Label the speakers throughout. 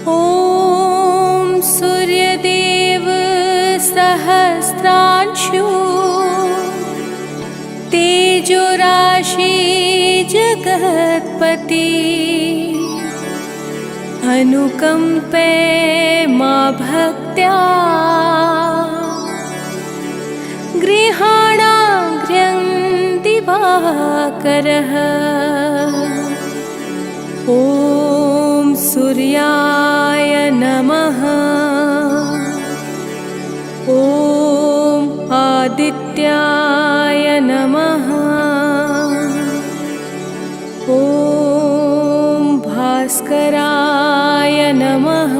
Speaker 1: ॐ सूर्यदेव सहस्रांशु तेजोराशि जगत्पति अनुकंपे मा भक्त्या गृहाणाग्र्यं दिवाकरः। ॐ सूर्याय नमः। ॐ आदित्याय नमः। ॐ भास्कराय नमः।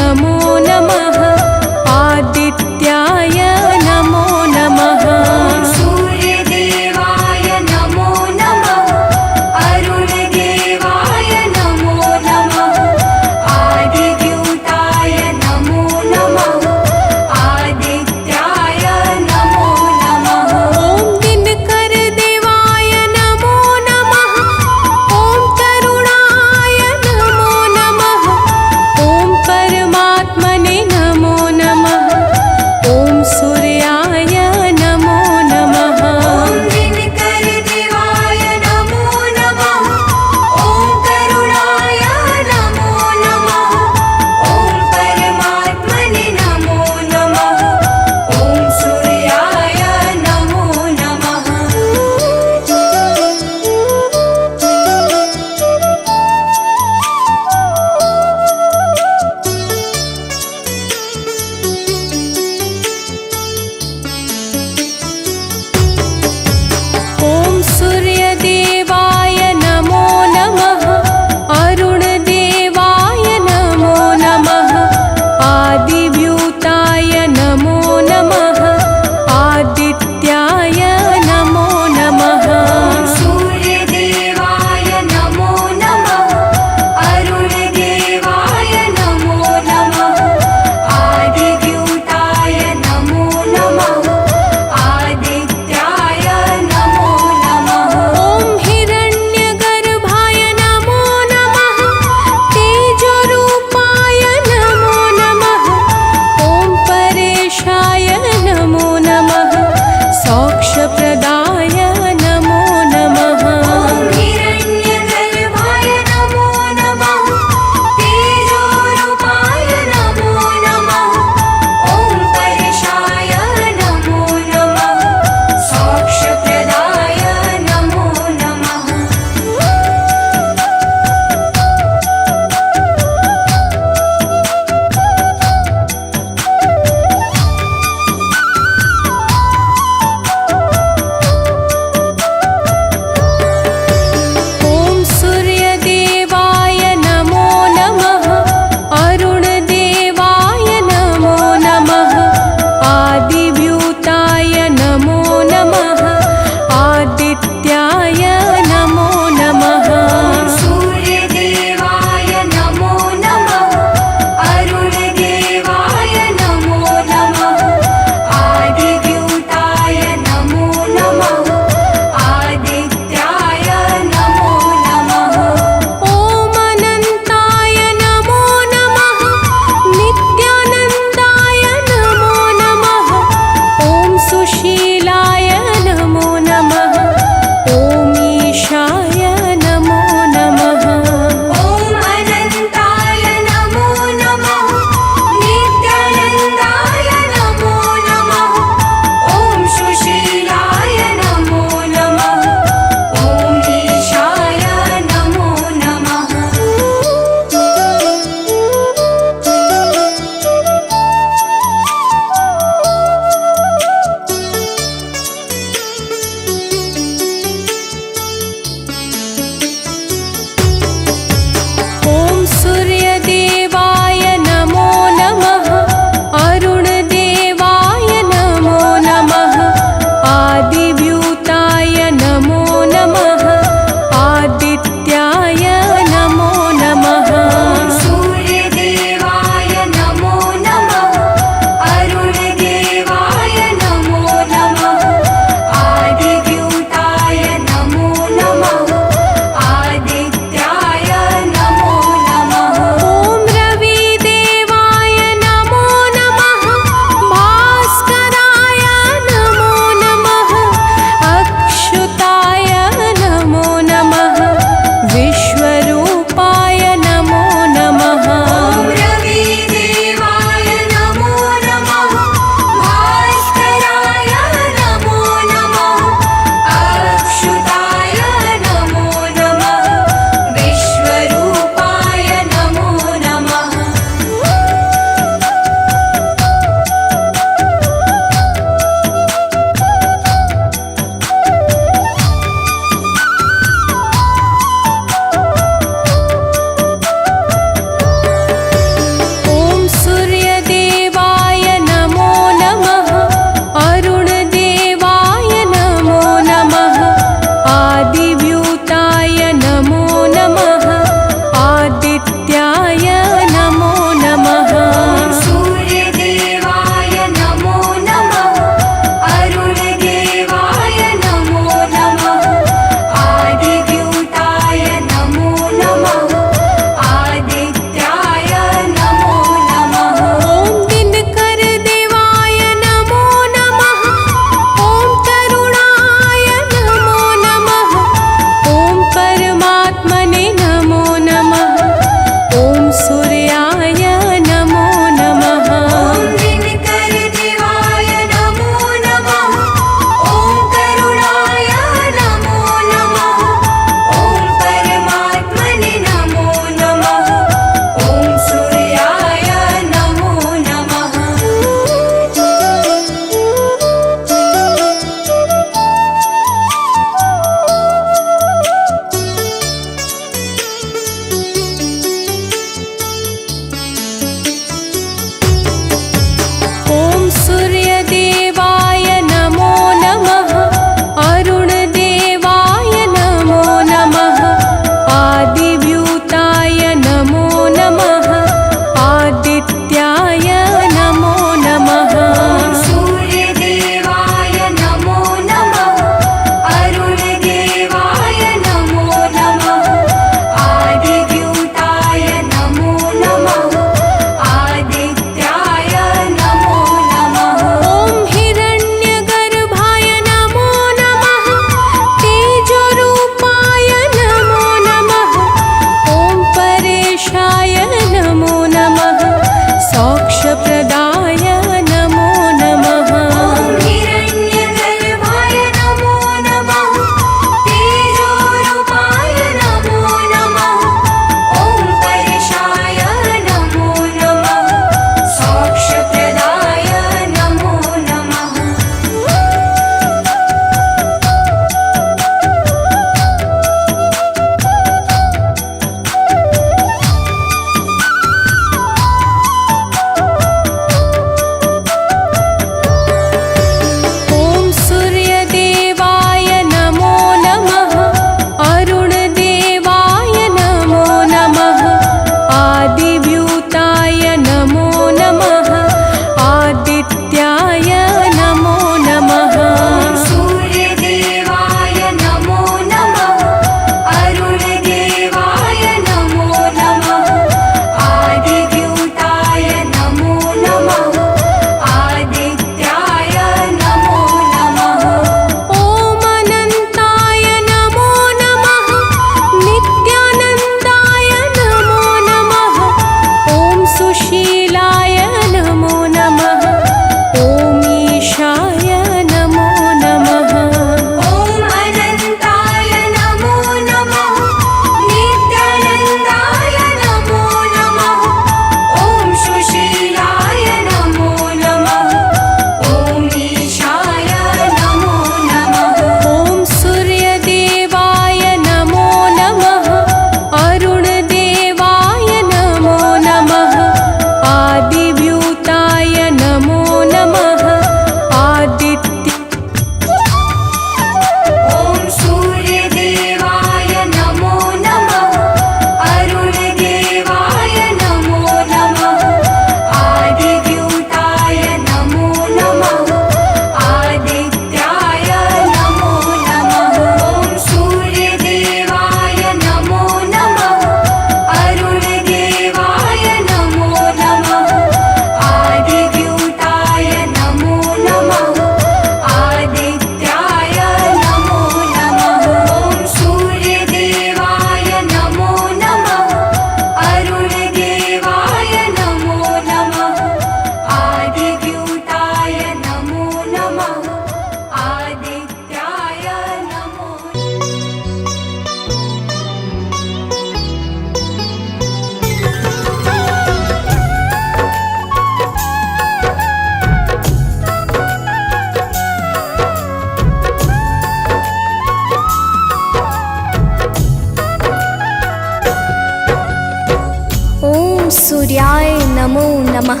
Speaker 2: सूर्याय नमो नमः।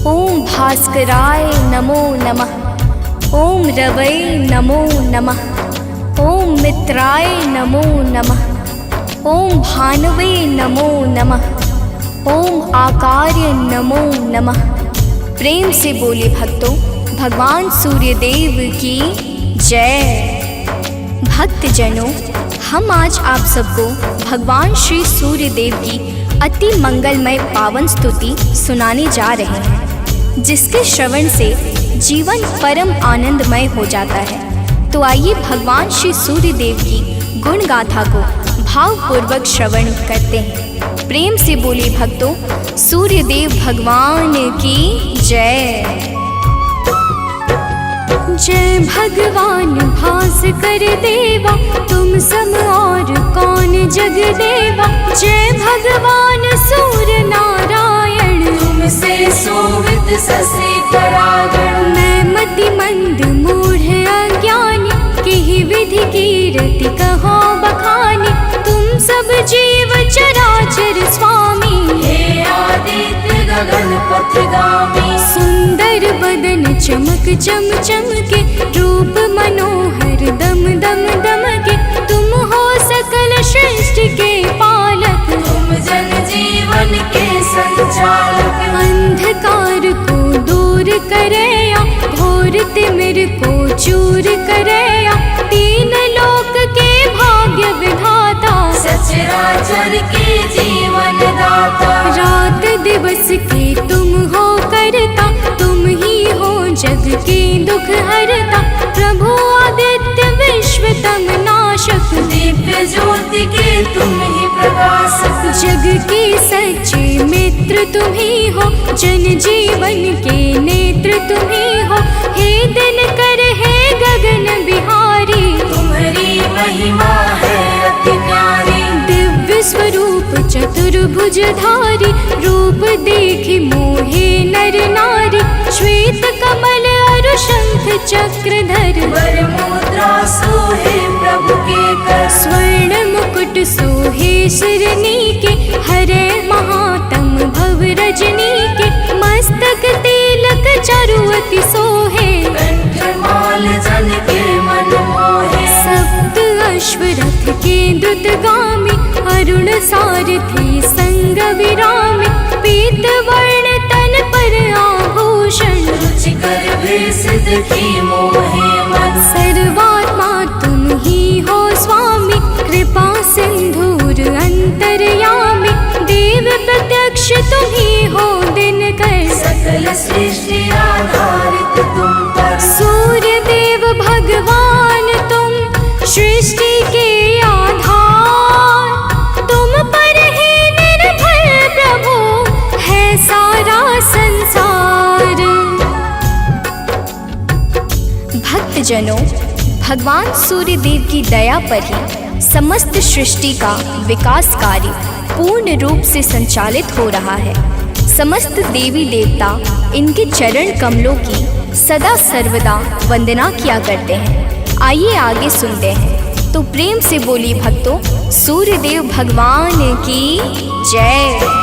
Speaker 2: ओम भास्कराय नमो नमः। ओम रवै नमो नमः। ओम मित्राय नमो नमः। ओम भानवे नमो नमः। ओम आकार्य नमो नमः। प्रेम से बोले भक्तों, भगवान सूर्यदेव की जय। भक्तजनों, हम आज आप सबको भगवान श्री सूर्यदेव की अति मंगलमय पावन स्तुति सुनाने जा रहे हैं, जिसके श्रवण से जीवन परम आनंदमय हो जाता है। तो आइए भगवान श्री सूर्यदेव की गुण गाथा को भावपूर्वक श्रवण करते हैं। प्रेम से बोले भक्तों, सूर्यदेव भगवान की जय। जय भगवान भास्कर देवा, तुम सम और कौन जग देवा। जय भगवान सूर्य नारायण,
Speaker 1: तुमसे सोवित ससे परागण।
Speaker 2: मैं मति मंद मूढ़ अज्ञानी, किहि विधि कीरति कहो बखानी। तुम सब जीव चराचर स्वामी,
Speaker 1: हे आदित्य गगन पथगामी।
Speaker 2: सुंदर बदन चमक चम चमके, रूप मनोहर दम दम दमके। तुम हो सकल सृष्टि के पालक,
Speaker 1: तुम जन जीवन के संचालक।
Speaker 2: अंधकार को दूर करया, घोर तिमिर को चूर करया। तीन लोक के भाग्य विधाता,
Speaker 1: सचराचर के जीवन दाता।
Speaker 2: रात दिवस के तुम हो करता, तुम ही हो जग के दुख हरता। प्रभु आदित्य विश्वतम नाशक,
Speaker 1: दिव्य ज्योति के तुम ही प्रकाशक।
Speaker 2: जग के सच्चे मित्र तुम ही हो, जन जीवन के नेत्र तुम ही हो। हे दिनकर हे गगन बिहारी,
Speaker 1: तुम्हारी महिमा है अति न्यारी।
Speaker 2: दिव्य स्वरूप चतुर्भुजधारी, रूप देखि मोहे नर नारी। श्वेत कमल अरु शंख चक्रधर,
Speaker 1: वर मुद्रा सोहे प्रभु के कर।
Speaker 2: स्वर्ण मुकुट सोहे शिरनी के, हरे महातम भव रजनी के। मस्तक तिलक चारुअति सोहे,
Speaker 1: कंठमाल जन के मन मोहे।
Speaker 2: सप्त अश्वरथ के द्रुतगामी, अरुण सारथी संग विरामी। पीत वर्ण तन पर आभूषण,
Speaker 1: रुचिकर भेष देखी मोहे मन।
Speaker 2: सर्वात्मा तुम ही हो स्वामी, कृपा सिंधुर अंतर्यामी। देव प्रत्यक्ष तुम ही हो दिनकर,
Speaker 1: सकल सृष्टि आधारित तुम पर।
Speaker 2: सूर्य देव भगवान तुम सृष्टि के आधार। तुम पर ही निर्भर प्रभु है सारा संसार। भक्तजनों, भगवान सूर्यदेव की दया पर ही समस्त सृष्टि का विकास कार्य पूर्ण रूप से संचालित हो रहा है। समस्त देवी देवता इनके चरण कमलों की सदा सर्वदा वंदना किया करते हैं। आइए आगे सुनते हैं। तो प्रेम से बोली भक्तों, सूर्यदेव भगवान की जय।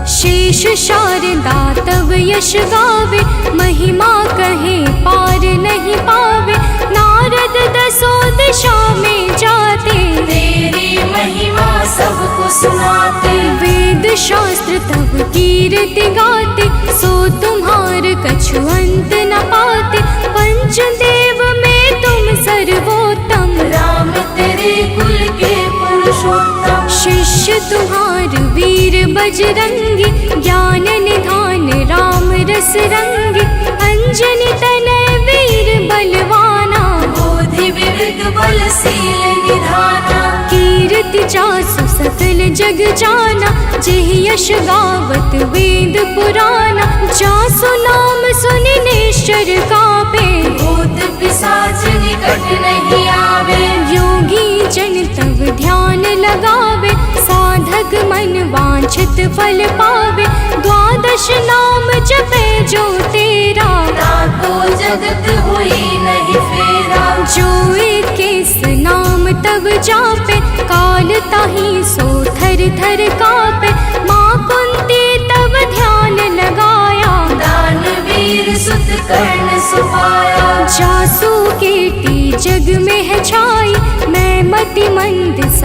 Speaker 2: शेष शारदा तव यश गावे, महिमा कहे पार नहीं पावे। नारद दसों दिशा में जाते,
Speaker 1: तेरी महिमा सबको सुनाते।
Speaker 2: वेद शास्त्र तब कीर्ति गाते, सो तुम्हार कछु अंत न पाते। पंचदेव में तुम सर्वोत्तम,
Speaker 1: राम तेरे कुल के पुरुषोत्तम।
Speaker 2: शिष्य तुम्हार वीर बजरंगी, ज्ञान निधान राम रस रंगी। अंजनी तनय वीर बलवाना,
Speaker 1: बोधि विवेक बलशील निधाना।
Speaker 2: कीर्ति जासु सकल जग जाना, जेह यश गावत वेद पुराना। जासु नाम सुनि निश्चर कापे,
Speaker 1: भूत पिशाच निकट नहीं आवे।
Speaker 2: योगी जन तब ध्यान लगावे, साधक मन वांछित फल पावे। द्वादश नाम जपे जो तेरा,
Speaker 1: ताको जगत हुई नहीं फेरा।
Speaker 2: जो एके नाम तब जापे, काल ताहि सो थर थर कापे। माँ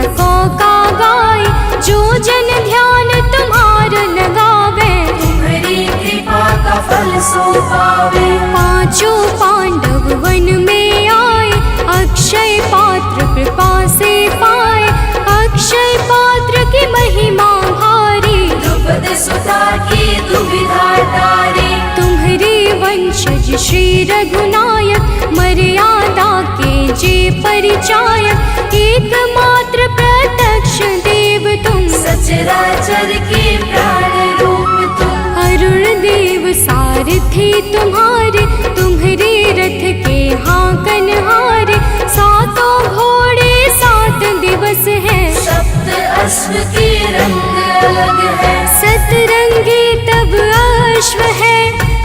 Speaker 2: सको का गाय, जो जन ध्यान तुम्हारा लगावे,
Speaker 1: तुम्हारी कृपा का फल सो पावे।
Speaker 2: पांचों पांडव वन में आए, अक्षय पात्र कृपा से पाए, अक्षय पात्र की महिमा भारी,
Speaker 1: द्रुपद सुता की दुविधा टारी।
Speaker 2: तुम्हारे वंशज श्री रघुनायक, मर्यादा के जे परिचायक, एकमात्र प्रत्यक्ष देव तुम,
Speaker 1: सचराचर के प्राण रूप तुम।
Speaker 2: अरुण देव सारथी तुम्हारे, तुम्हारे रथ के हाकन हारे, सातों घोड़े 7 दिवस हैं,
Speaker 1: सप्त अश्व के रंग अलग है।
Speaker 2: सतरंगी तब अश्व है,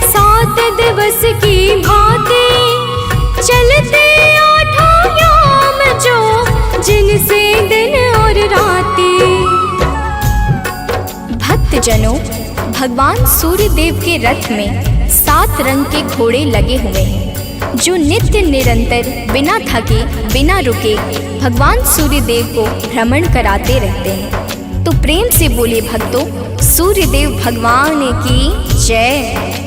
Speaker 2: 7 दिवस की भांति, चलते 8 याम जो, जिनसे दिन और राती। भक्तजनों, भगवान सूर्य देव के रथ में 7 रंग के घोड़े लगे हुए हैं, जो नित्य निरंतर बिना थके बिना रुके भगवान सूर्य देव को भ्रमण कराते रहते हैं। तो प्रेम से बोले भक्तों, सूर्य देव भगवान की जय।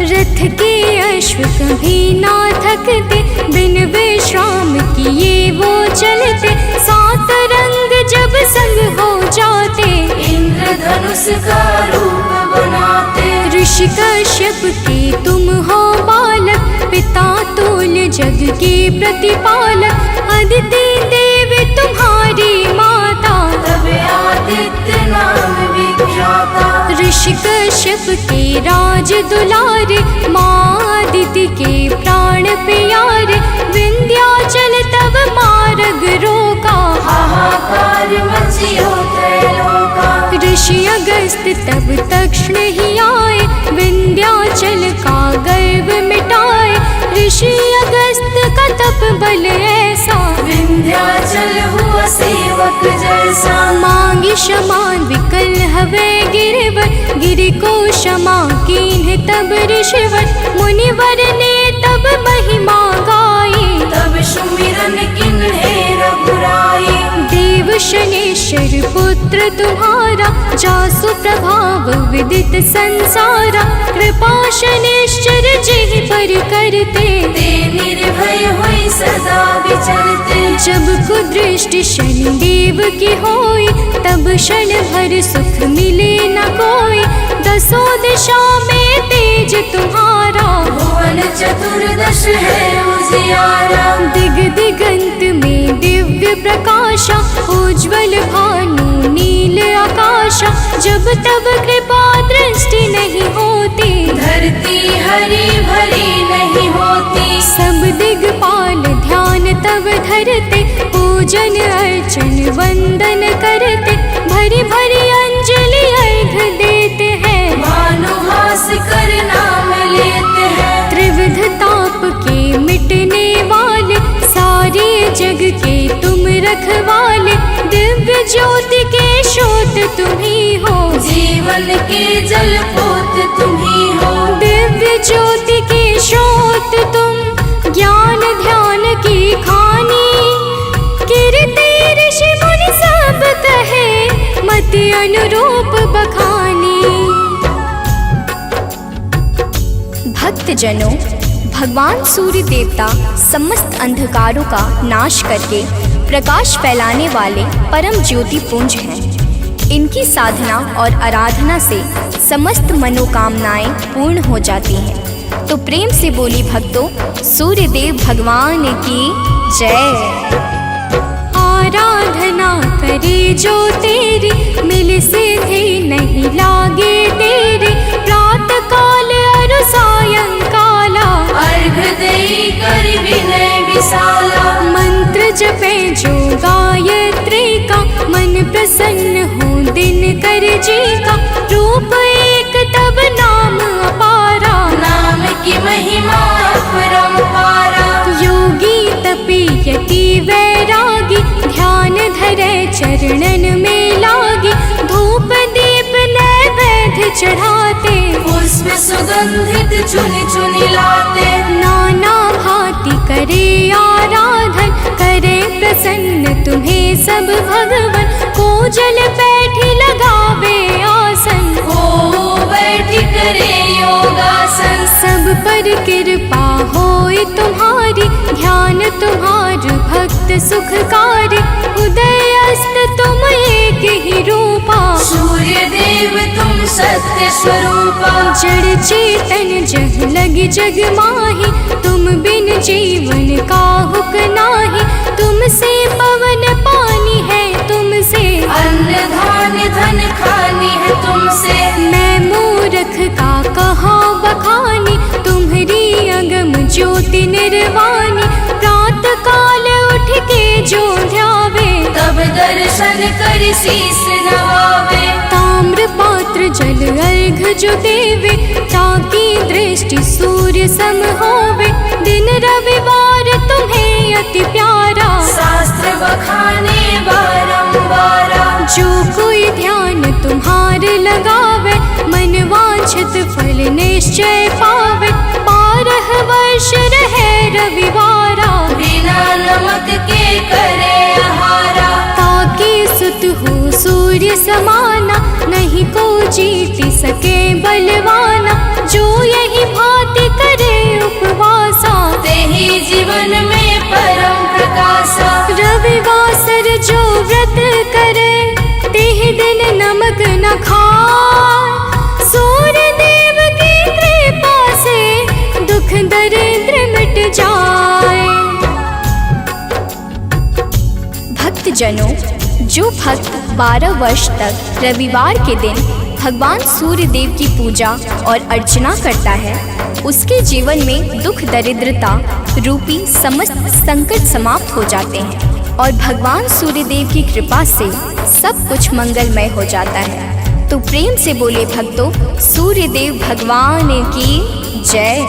Speaker 2: रथ के अश्व कभी ना थकते, बिन विश्राम किए वो चलते, 7 रंग जब संग हो जाते,
Speaker 1: इंद्रधनुष का रूप बनाते।
Speaker 2: ऋषि कश्यप के तुम हो बालक, पिता तुल्य जग के प्रतिपालक, अदिति देव तुम्हारी माता,
Speaker 1: तब आदित्य नाम विख्याता।
Speaker 2: ऋषि कश्यप के राज दुलारे, माँ अदिति के प्राण प्यारे, विंध्याचल तब मार्ग रोका,
Speaker 1: हाहाकार मचियो त्रैलोका।
Speaker 2: ऋषि अगस्त तब तक्षण ही आए, विंध्याचल का गर्व मिटाए, ऋषि अगस्त का तप बल ऐसा,
Speaker 1: विंध्याचल हुआ सेवक जैसा।
Speaker 2: मांगी क्षमा विकल हवे गिरवर, गिरि को क्षमा कीन्ह तब ऋषिवर, मुनिवर ने तब महिमा गाई,
Speaker 1: तब सुमिरन किन्हे रघुराई।
Speaker 2: देव शनेश्वर पुत्र तुम्हारा, जासु प्रभाव विदित संसारा, कृपा शनेश्वर जिहि पर करते,
Speaker 1: ते निर्भय हुई सदा विचरते।
Speaker 2: जब कुदृष्टि शनिदेव की होई, तब क्षण भर सुख मिले न कोई, 10 दिशा में तेज तुम्हारा,
Speaker 1: भुवन चतुर्दश है उजियारा।
Speaker 2: दिग दिगंत में दिव्य प्रकाशा, उज्ज्वल भानु नील आकाशा, जब तब कृपा दृष्टि नहीं होती,
Speaker 1: धरती हरी भरी नहीं होती।
Speaker 2: सब दिगपाल ध्यान तब धरते, पूजन अर्चन वंदन करते, भरी भरी अंजलि अर्घ देते हैं,
Speaker 1: भानुहास कर नाम लेते हैं।
Speaker 2: त्रिविध ताप के मिटने वाले, सारे जग के तुम रखवाले, दिव्य ज्योति के स्रोत तुम ही हो,
Speaker 1: जीवन के जल पोत तुम ही हो।
Speaker 2: दिव्य ज्योति के स्रोत तुम, ज्ञान ध्यान की खानी, कीर्ति ऋषि मुनि सब कहे, मति अनुरूप बखानी। भक्तजनों, भगवान सूर्य देवता समस्त अंधकारों का नाश करके प्रकाश फैलाने वाले परम ज्योति पुंज हैं। इनकी साधना और आराधना से समस्त मनोकामनाएं पूर्ण हो जाती हैं। तो प्रेम से बोली भक्तों, सूर्य देव भगवान की जय। आराधना करे जो तेरी, मिल सिद्धि नहीं लागे तेरी, प्रात काल अरु सायंकाला,
Speaker 1: अर्घ देई कर विनय विशाला।
Speaker 2: मंत्र जपे जो गायत्री का, मन प्रसन्न हो दिन कर जी का, रूप एक तब नाम अपारा,
Speaker 1: नाम की महिमा अपरंपारा।
Speaker 2: योगी तपी यति वैरागी, ध्यान धरे चरणन में लागी, धूप दीप नैवेद्य चढ़ाते,
Speaker 1: पुष्प सुगंधित चुन चुन लाते।
Speaker 2: नाना भांति करे आराधन, करे प्रसन्न सब भगवन को जल बैठी लगावे आसन।
Speaker 1: हो बैठी करे योगासन।
Speaker 2: सब पर कृपा होए तुम्हारी, ध्यान तुम्हार भक्त सुखकारी। उदय अस्त तुम एक ही रूपा,
Speaker 1: सूर्य देव तुम सत्य स्वरूपा।
Speaker 2: जड़ चेतन जग लगी जग माही, तुम बिन जीवन काहुक नाही। तुमसे पवन पानी है, तुमसे
Speaker 1: अन्न धान्य धन खानी है तुमसे।
Speaker 2: मैं मूर्ख का कहाँ बखानी, तुम्हारी अगम ज्योति निर्वाणी। प्रात काल उठ के जो ध्यावे,
Speaker 1: तब दर्शन कर शीस नवावे।
Speaker 2: ताम्र पात्र जल अर्घ जो देवे, ताकि दृष्टि सूर्य सम होवे। दिन रविवार तुम्हें अति प्यारा,
Speaker 1: शास्त्र बखाने बारंबारा।
Speaker 2: जो कोई ध्यान तुम्हार लगावे, मन वांछित फल निश्चय पावे। 12 वर्ष रहे रविवारा,
Speaker 1: बिना नमक के करे आहारा।
Speaker 2: ताकि सुत हो सूर्य समाना, नहीं को जीत सके बलवाना। जो यही भांति करे उपवासा,
Speaker 1: तेहि जीवन में परम प्रकाशा।
Speaker 2: रविवासर जो व्रत करे, तेह दिन नमक न खाए। सूर्य देव की कृपा से दुख दरिद्र मिट जाए। भक्तजनों, जो भक्त 12 वर्ष तक रविवार के दिन भगवान सूर्य देव की पूजा और अर्चना करता है, उसके जीवन में दुख दरिद्रता रूपी समस्त संकट समाप्त हो जाते हैं और भगवान सूर्य देव की कृपा से सब कुछ मंगलमय हो जाता है। तो प्रेम से बोले भक्तों, सूर्य देव भगवान की जय।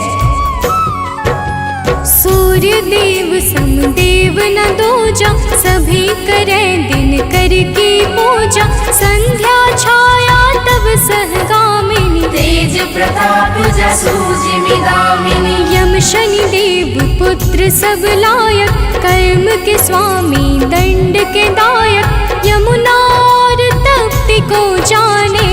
Speaker 2: सूर्य देव समदेव न दूजा, सभी करे दिन कर की पूजा। संध्या छाया तब सहगामिनी,
Speaker 1: तेज प्रताप जसु जिमिदामिनी।
Speaker 2: यम शनि देव पुत्र सब लायक, कर्म के स्वामी दंड के दायक। यमुना और तप्ति को जाने,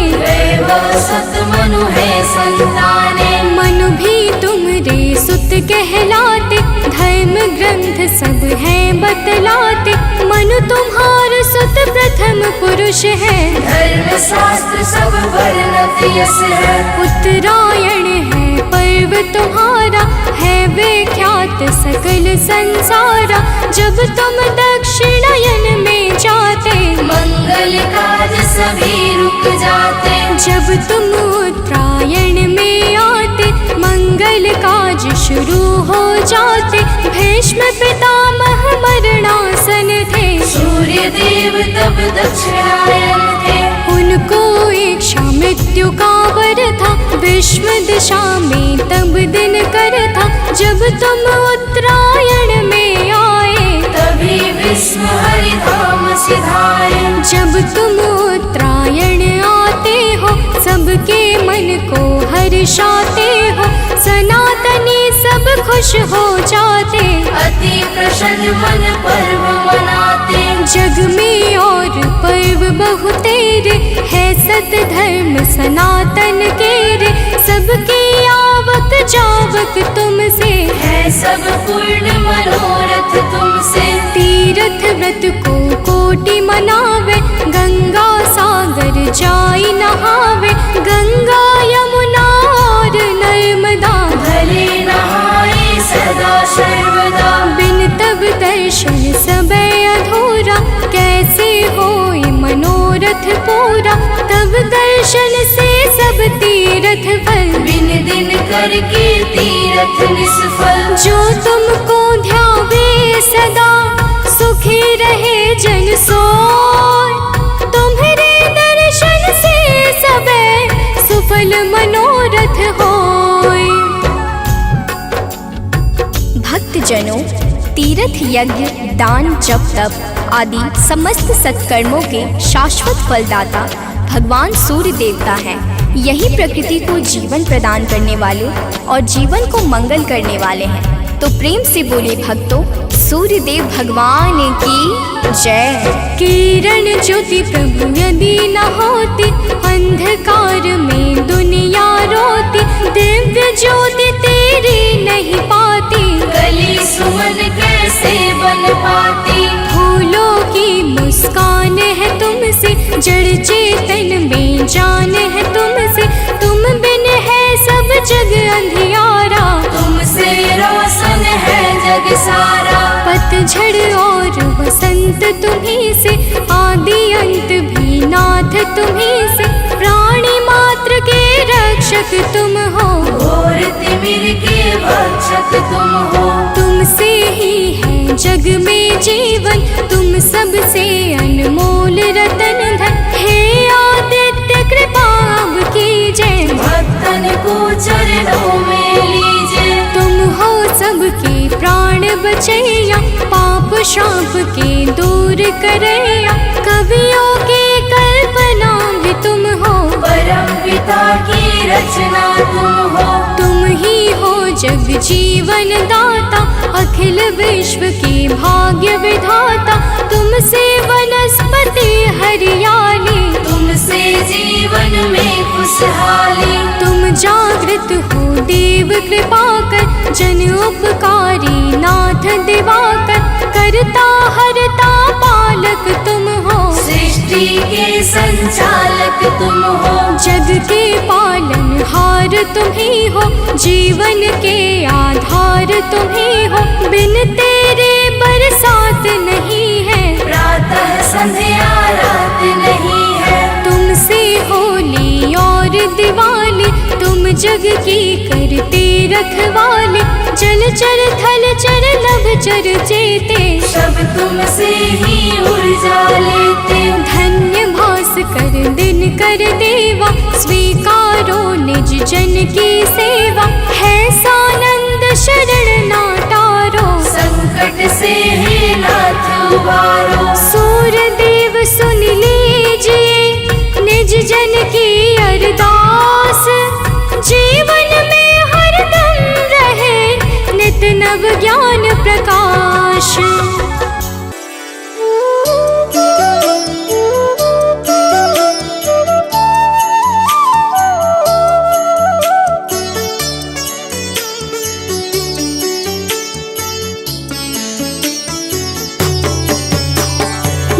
Speaker 1: सत मनु है संताने।
Speaker 2: मनु भी तुमरे सुत कहलाते, धर्म ग्रंथ सब हैं बतलाते। मनु तुम्हार सुत प्रथम पुरुष है,
Speaker 1: धर्म शास्त्र सब वर्णत यस है।
Speaker 2: उत्तरायण है पर्व तुम्हारा, है विख्यात सकल संसारा। जब तुम दक्षिणायन में जाते,
Speaker 1: मंगल काज सभी रुक जाते।
Speaker 2: जब तुम उत्तरायण में आते, मंगल काज शुरू हो जाते। भीष्म पितामह मरणासन थे,
Speaker 1: सूर्य देव तब दक्षिणायन थे।
Speaker 2: उनको इच्छा मृत्यु का वर था, विश्व दिशा में तब दिन कर था। जब तुम उत्तरायण में आए,
Speaker 1: तभी विश्व हरिधाम सिधाए।
Speaker 2: जब तुम उत्तरायण आते हो, सबके मन को हर्षाते हो। सनातनी सब खुश हो जाते,
Speaker 1: अति प्रसन्न मन पर्व मनाते।
Speaker 2: जग में और पर्व बहुतेरे, है सत धर्म सनातन के रे। सबकी आवक जावक तुमसे,
Speaker 1: है सब पूर्ण मनोरथ तुमसे।
Speaker 2: तीर्थ व्रत को कोटि मनावे, गंगा सागर जाई नहावे। गंगा यमुना और नर्मदा,
Speaker 1: भले नहाए सदा सर्वदा।
Speaker 2: बिन तब दर्शन सबे अधूरा, कैसे होए मनोरथ पूरा। तब दर्शन से सब तीर्थ फल,
Speaker 1: बिन दिन करके तीरथ निष्फल।
Speaker 2: जो तुमको ध्यावे सदा, सुखी रहे जन सोय। तुम्हारे दर्शन से सबे सुफल मनोरथ होय। भक्तजनों, तीर्थ यज्ञ दान जप तप आदि समस्त सत्कर्मों के शाश्वत फलदाता भगवान सूर्य देवता हैं। यही प्रकृति को जीवन प्रदान करने वाले और जीवन को मंगल करने वाले हैं। तो प्रेम से बोले भक्तों, सूर्यदेव भगवान की जय। किरण ज्योति प्रभु यदि न होती, अंधकार में दुनिया रोती। दिव्य ज्योति तेरी नहीं पाती,
Speaker 1: गली सुमन कैसे बन पाती।
Speaker 2: फूलों की मुस्कान है तुमसे, जड़ चेतन में जान है तुमसे। तुम बिन है सब जग अंधियारा,
Speaker 1: तुमसे रोशन है जग सारा।
Speaker 2: पतझड़ और बसंत तुम्ही से, आदि अंत भी नाथ तुम्ही से। प्राणी मात्र के रक्षक तुम हो,
Speaker 1: घोर तिमिर के भक्षक तुम हो।
Speaker 2: तुमसे ही है जग में जीवन, तुम सबसे अनमोल रतन धन। हे आदित्य कृपा अब कीजिए,
Speaker 1: भक्तन को चरणों में लीजिए।
Speaker 2: तुम हो सबके प्राण बचैया, पाप शाप के दूर करैया। कवियों की कल्पना भी तुम हो,
Speaker 1: परम पिता की रचना तुम हो।
Speaker 2: तुम ही हो जग जीवन दाता, अखिल विश्व की भाग्य विधाता। तुमसे वनस्पति हरियाली,
Speaker 1: तुमसे जीवन में खुशहाली।
Speaker 2: तुम जागृत हो देव कृपा कर, जन उपकारी नाथ दिवाकर। करता हरता पालक तुम हो,
Speaker 1: सृष्टि के संचालक तुम हो।
Speaker 2: जग के पालन हार तुम ही हो, जीवन के आधार तुम ही हो। बिन तेरे बरसात नहीं है,
Speaker 1: प्रातः संध्या रात नहीं है।
Speaker 2: तुमसे होली और दिवाली, तुम जग की करते रखवाले। जल चर थल चर नभ चर चेते,
Speaker 1: सब तुमसे ही ऊर्जा लेते।
Speaker 2: धन्य भास्कर दिन कर देवा, स्वीकारो निज जन की सेवा। है सानंद शरण नाटारो,
Speaker 1: संकट से ही नाथ उबारो।
Speaker 2: सूर्यदेव सुन लीजिए निज जन की अरदास। जीवन में हरदम रहे नित नव ज्ञान प्रकाश।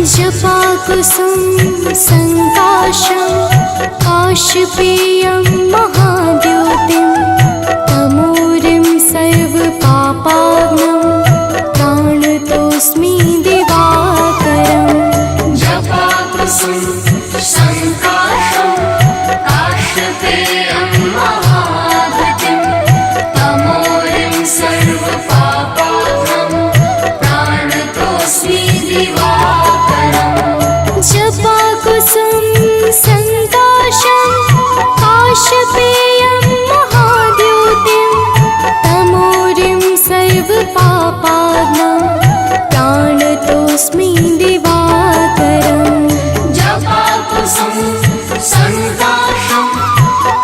Speaker 2: जपा कुसुम संकाशं, काशपेयं महाद्योतिं। तमोरिं सर्वपापाग्नं, प्राणतोऽस्मि दिवाकरम्।
Speaker 1: जपा कुसुम संकाशं, काशपेयं महाद्युतिं। तमोरिं सर्वपापाग्नं, प्राणतोऽस्मि दिवाकरम्।
Speaker 2: जपा कुसुम संकाशं, काशपेयं महाद्योतिं। तमोरिं सर्वपापाग्नं, प्राणतोऽस्मि दिवाकरम्।
Speaker 1: जपा कुसुम संकाशं,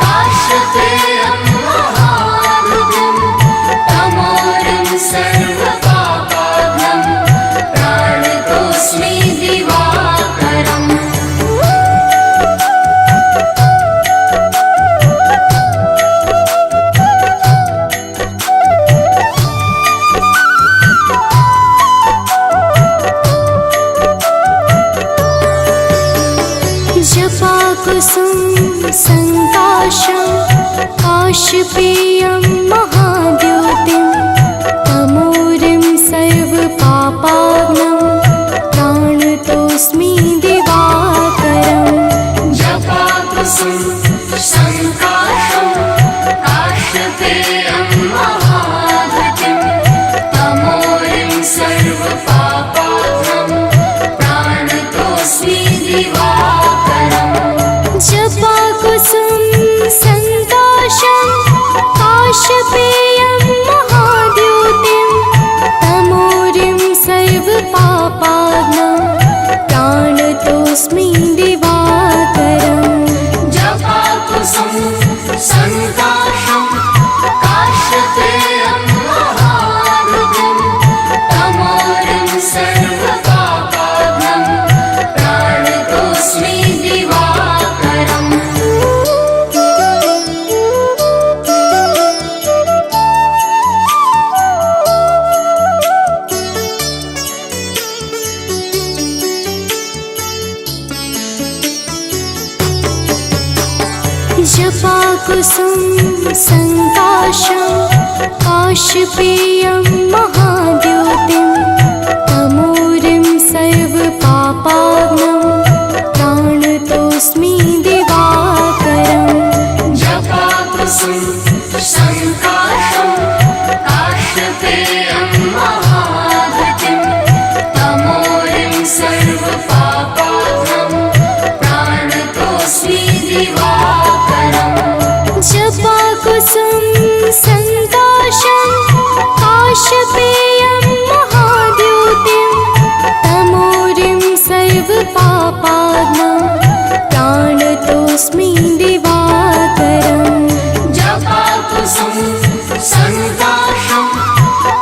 Speaker 1: काशपेयं महाद्युतिं। तमोरिं सर्वपापाग्नं, प्राणतोऽस्मि दिवाकरम्।
Speaker 2: जपा कुसुम संकाशं, काशपेयं महाद्योतिं। तमोरिं सर्वपापाग्नं, प्राणतोऽस्मि दिवाकरम्।
Speaker 1: जपा कुसुम संकाशं, काशपेयं महाद्युतिं। तमोरिं सर्वपापाग्नं, प्राणतोऽस्मि दिवाकरम्।
Speaker 2: जपा कुसुम संकाशं, काशपेयं महाद्योतिं। जपाकुसुम संकाशं काशपेयं महाद्योतिं तमोरिं सर्वपापाग्नं प्राणतोऽस्मि दिवाकरम्
Speaker 1: जपाकुसुम संकाशं काशपेयं महाद्युतिं तमोरिं सर्वपापाग्नं प्राणतोऽस्मि दिवाकरम्
Speaker 2: जपाकुसुम संकाशं काशपेयं महाद्योतिं तमोरिं सर्वपापाग्नं प्राणतोऽस्मि दिवाकरम्
Speaker 1: जपाकुसुम संकाशं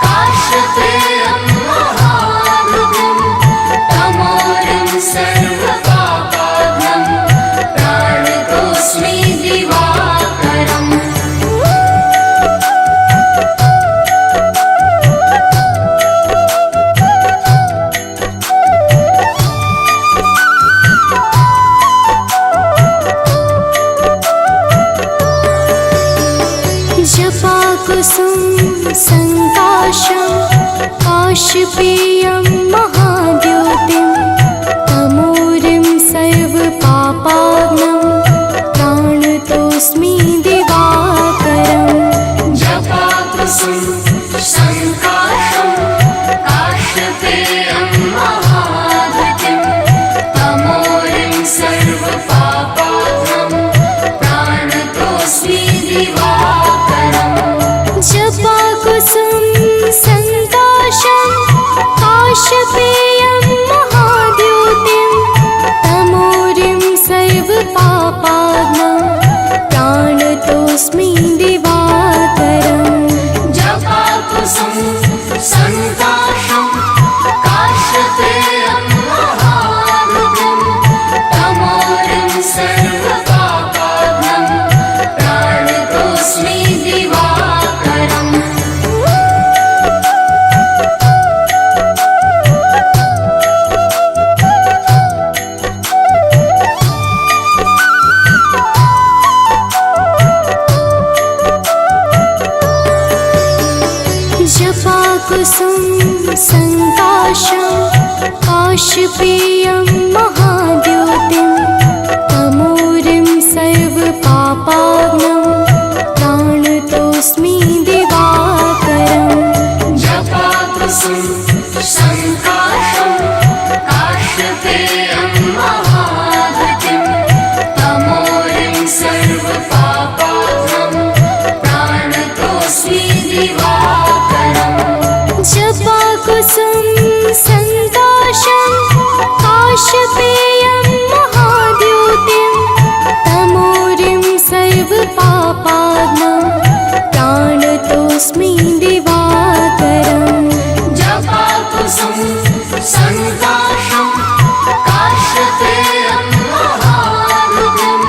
Speaker 1: काशपेयं महाद्युतिं तमोरिं सर्वपापाग्नं प्राणतोऽस्मि दिवाकरम्
Speaker 2: जपाकुसुम संकाशं काशपेयं महाद्योतिं तमोरिं सर्वपापाग्नं प्राणतोऽस्मि दिवाकरम्
Speaker 1: जपाकुसुम संकाशं काशपेयं महाद्युतिं तमोरिं सर्वपापाग्नं प्राणतोऽस्मि दिवाकरम्
Speaker 2: जपाकुसुम संकाशं काशपेयं महाद्योतिं तमोरिं सर्वपापाग्नं प्राणतोऽस्मि दिवाकरम्
Speaker 1: जपाकुसुम संकाशं काशपेयं महाद्युतिं तमोरिं सर्वपापाग्नं प्राणतोऽस्मि दिवाकरम्
Speaker 2: जपाकुसुम संकाशं काशपेयं महाद्योतिं तमोरिं सर्वपापाग्नं प्राणतोऽस्मि दिवाकरम्
Speaker 1: जपाकुसुम संकाशं काशपेयं महाद्युतिं तमोरिं सर्वपापाग्नं प्राणतोऽस्मि दिवाकरम्
Speaker 2: जपाकुसुम संकाशं काशपेयं महाद्योतिं तमोरिं सर्वपापाग्नं प्राणतोऽस्मि दिवाकरम्
Speaker 1: जपाकुसुम संकाशं काशपेयं महाद्युतिं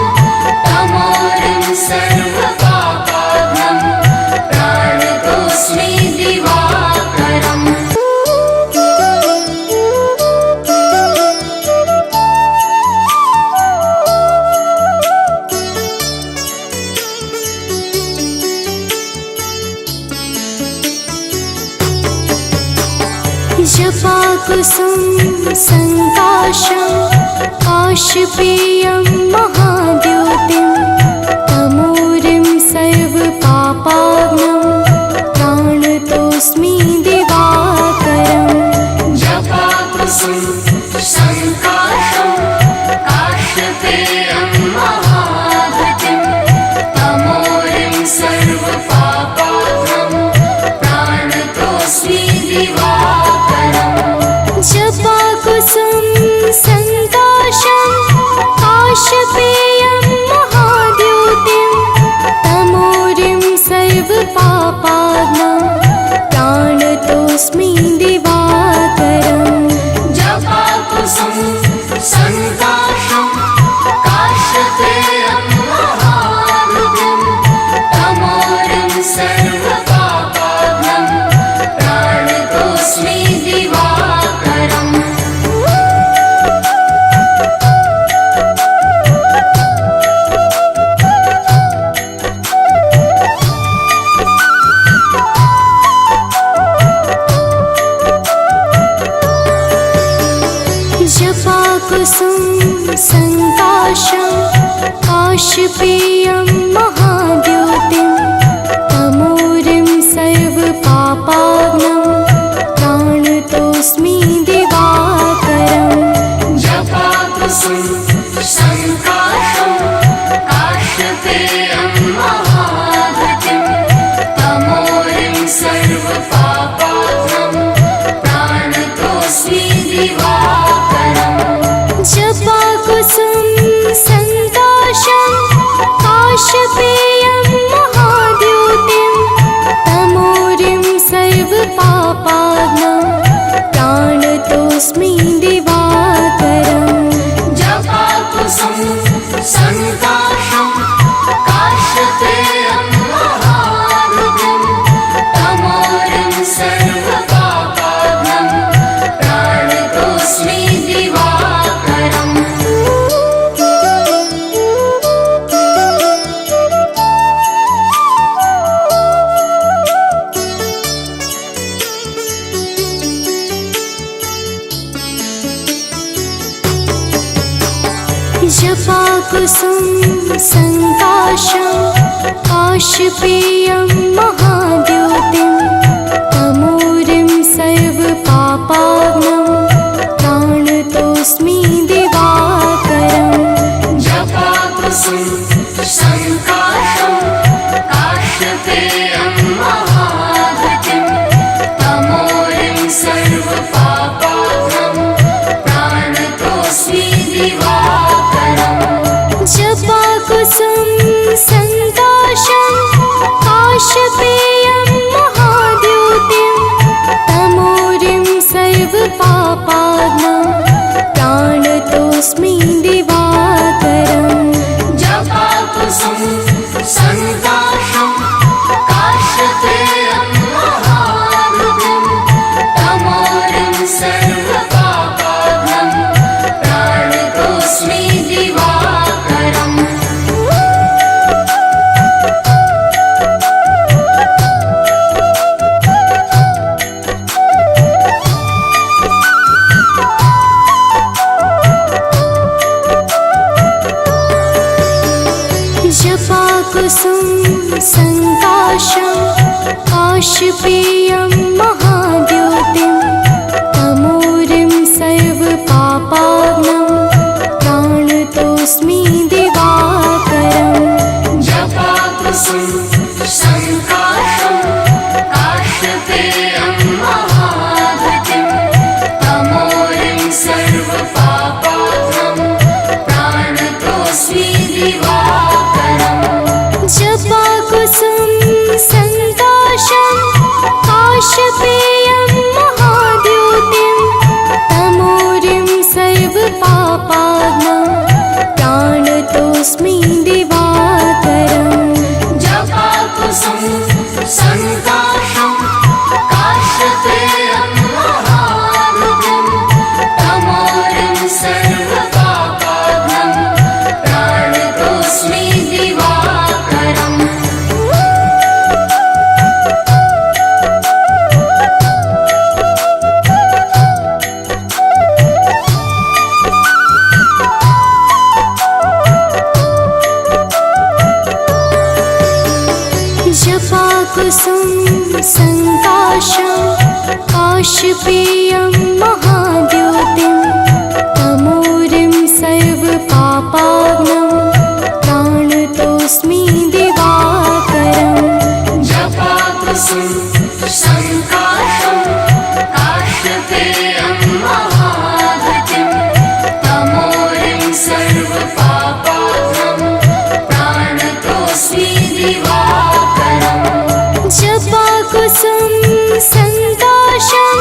Speaker 1: तमोरिं सर्वपापाग्नं प्राणतोऽस्मि दिवाकरम्
Speaker 2: जपाकुसुम संकाशं काशपेयं महाद्योतिं तमोरिं सर्वपापाग्नं प्राणतोऽस्मि दिवाकरम्
Speaker 1: जपाकुसुम संकाशं काशपेयं महाद्युतिं तमोरिं सर्वपापाग्नं प्राणतोऽस्मि दिवाकरम्
Speaker 2: जपाकुसुम संकाशं काशपेयं सङ्काशं काशपेयं महाद्योतिं तमोरिं सर्वपापाग्नं प्राणतोऽस्मि दिवाकरम्
Speaker 1: जपाकुसुम संकाशं काशपेयं महाद्युतिं तमोरिं सर्वपापाग्नं प्राणतोऽस्मि दिवाकरम्
Speaker 2: जपाकुसुम सङ्काशं काशपेयं महाद्योतिं तमोरिं सर्वपापाग्नं प्राणतोऽस्मि दिवाकरम्
Speaker 1: जपाकुसुम संकाशं काशपेयं महाद्युतिं तमोरिं सर्वपापाग्नं प्राणतोऽस्मि दिवाकरम्
Speaker 2: जपाकुसुम सङ्काशं काशपेयं महाद्योतिं तमोरिं सर्वपापाग्नं प्राणतोऽस्मि दिवाकरम्
Speaker 1: जपाकुसुम संकाशं काशपेयं महाद्युतिं तमोरिं सर्वपापाग्नं प्राणतोऽस्मि दिवाकरम्
Speaker 2: जपाकुसुम सङ्काशं काशपेयं महाद्योतिं तमोरिं सर्वपापाग्नं प्राणतोऽस्मि दिवाकरम्
Speaker 1: जपाकुसुम संकाशं काशपेयं महाद्युतिं तमोरिं सर्वपापाग्नं प्राणतोऽस्मि दिवाकरम्
Speaker 2: जपाकुसुम सङ्काशं काशपेयं महाद्योतिं तमोरिं सर्वपापाग्नं प्राणतोऽस्मि दिवाकरम्
Speaker 1: जपाकुसुम संकाशं काशपेयं महाद्युतिं तमोरिं सर्वपापाग्नं प्राणतोऽस्मि दिवाकरम्
Speaker 2: जपाकुसुम सङ्काशं काशपेयं महाद्योतिं तमोरिं सर्वपापाग्नं प्राणतोऽस्मि दिवाकरम्
Speaker 1: जपाकुसुम संकाशं काशपेयं महाद्युतिं तमोरिं सर्वपापाग्नं प्राणतोऽस्मि दिवाकरम्
Speaker 2: जपाकुसुम सङ्काशं काशपेयं महाद्योतिं तमोरिं सर्वपापाग्नं प्राणतोऽस्मि दिवाकरम्
Speaker 1: जपाकुसुम संकाशं काशपेयं महाद्युतिं तमोरिं सर्वपापाग्नं प्राणतोऽस्मि दिवाकरम्
Speaker 2: जपाकुसुम सङ्काशं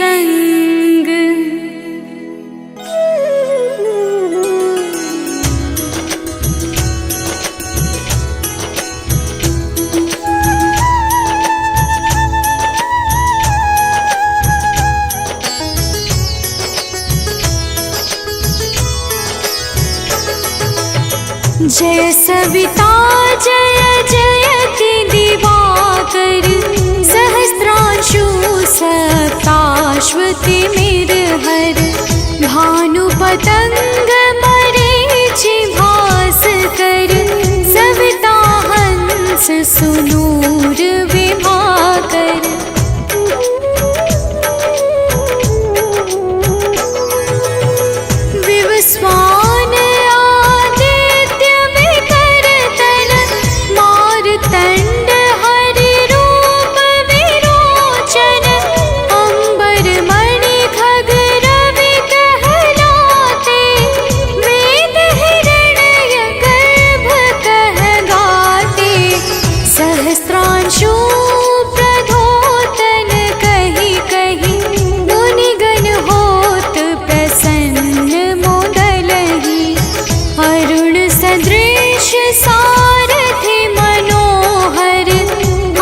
Speaker 2: संग। जय सविता जय जयति दिवाकर, सहस्रांशु सप्ताश्वति मिरहर, भानु पतंग मरीचि भास्कर, सविता हंस सुनूर विभाकर। विवस्वान आदित्य विकरतन, मारतंड हरि रूप विरोचन, अंबर मणि खग रवि कहलाते, वेद हिरण्य गर्भ कह गाते, सहस्रांशु प्रधोतन कहि कहि, मुनिगण होत प्रसन्न मोदलहि, अरुण सदृश सारथि मनोहर,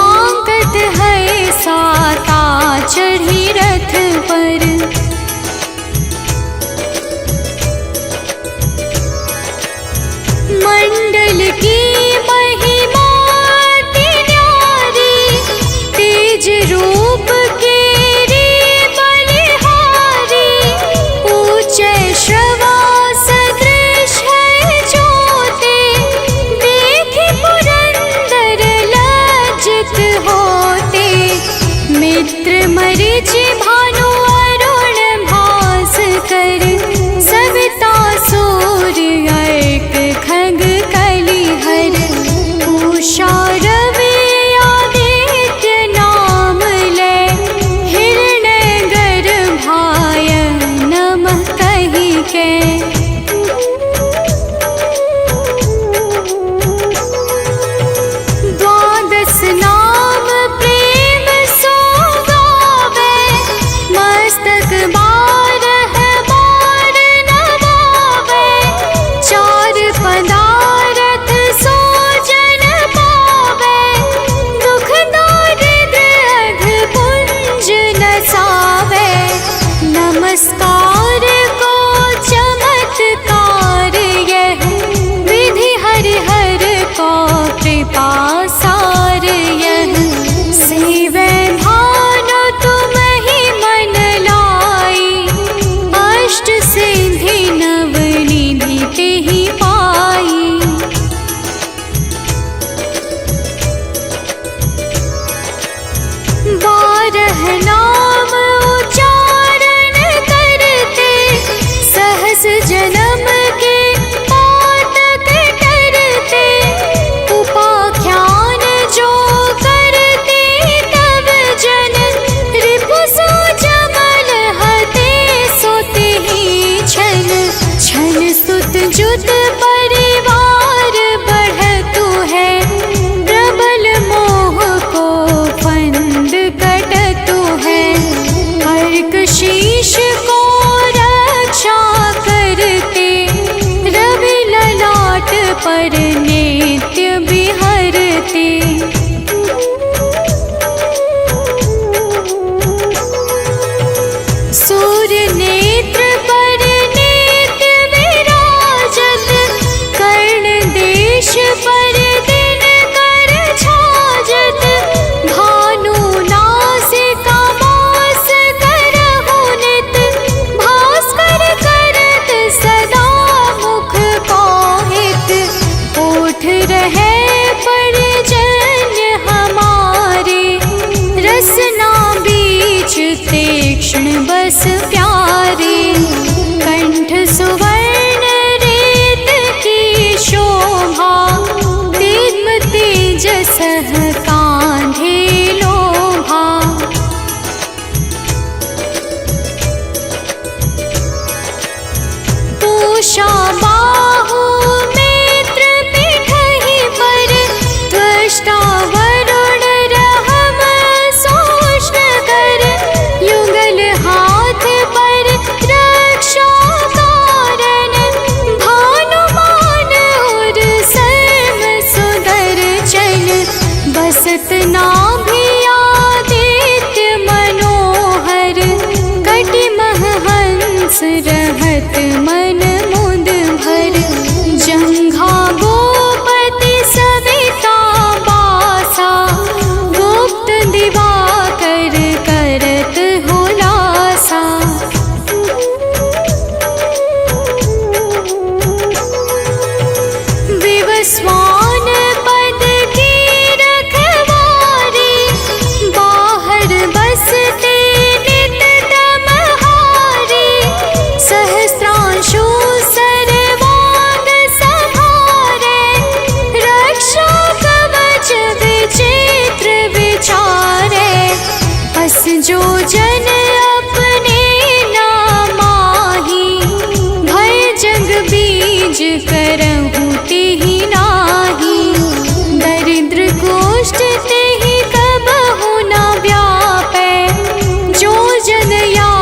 Speaker 2: आंकत है साता चढ़ी रथ पर। मंडल की महिमा अति न्यारी, तेज रूप केरी बलिहारी, ऊंचे श्रवा सदृश है ज्योति, देखि पुरंदर लज्जित होते, मित्र मरीचि भानु अरुण भास्कर, सविता सूर्य अर्क खग कलिहर, उषा रवि आदित्य नाम ले, हिरण्य गर्भाय नमः कहि के। द्वादश नाम प्रेम सो गावे, मस्तक बारह बार नवावे, चार पदारथ सो जन पावे, दुख दारिद्र अघ पुंज नसावे, नमस्कार को चमत्कार यह, विधि हरिहर को कृपा सार यह, सेवै भानु तुम ही मन लाई, अष्ट सिद्धि नव निधि तेहि पाई। बारह नाम उच्चारण करते, सहस जन्म के पातक टरते, उपाख्यान जो करते तब जन, रिपु सो जमल हते सोते ही छन, छन सुत जुत परिवार बढ़तु है, प्रबल मोह को फंद कटतु है, अर्क शीश को रक्षा करते, रवि ललाट पर नित्य बिहरते। सूर्य नेत्र पर नित्य विराजत, कर्ण देश पर दिन कर छाजत, भानु नासिका मास करहु नित, भास्कर करत सदा मुख पाहित, ओठ रहे परजन्य हमारे, रसना बीच तीक्ष्ण बस प्यारे, कंठ सुवर्ण रेत की शोभा, दिव्य तेजस कांधे लोभा। पूषा बाहु नेत्र पिठहि पर, त्वष्टा वरुण रहम सोष्ण कर, युगल रहत मन मुद भर, जंघा गोपति सविता बासा, गुप्त दिवाकर करत हुलासा। विवस्वान पद की रखवारी, बाहर बसते नित तमहारी, सहस्त्रांशु सर्वांग संहारे, रक्षा कवच विचित्र विचारे। बस जो जन अपने नामाही, भय जग बीज करहु तेहि नाही। दरिद्र गोष्ठ तेहि कबहु न व्यापै, जो जन या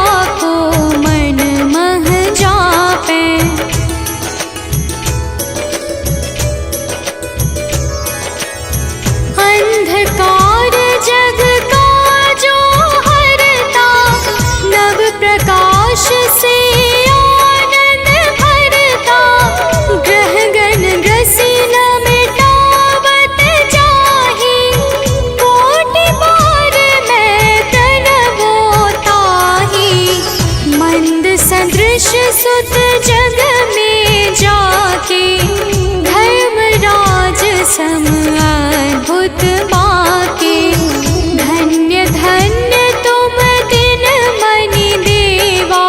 Speaker 2: को मन मह जापै। अंधकार जग का जो हरता, नव प्रकाश से आनंद भरता। ग्रह गण ग्रसी न मिटावत जाहि, कोटि बार मैं प्रणवो ताहि। मंद सदृश सुत जग में जाके, धर्मराज सम अद्भुत बाके। धन्य धन्य तुम दिन मनि देवा,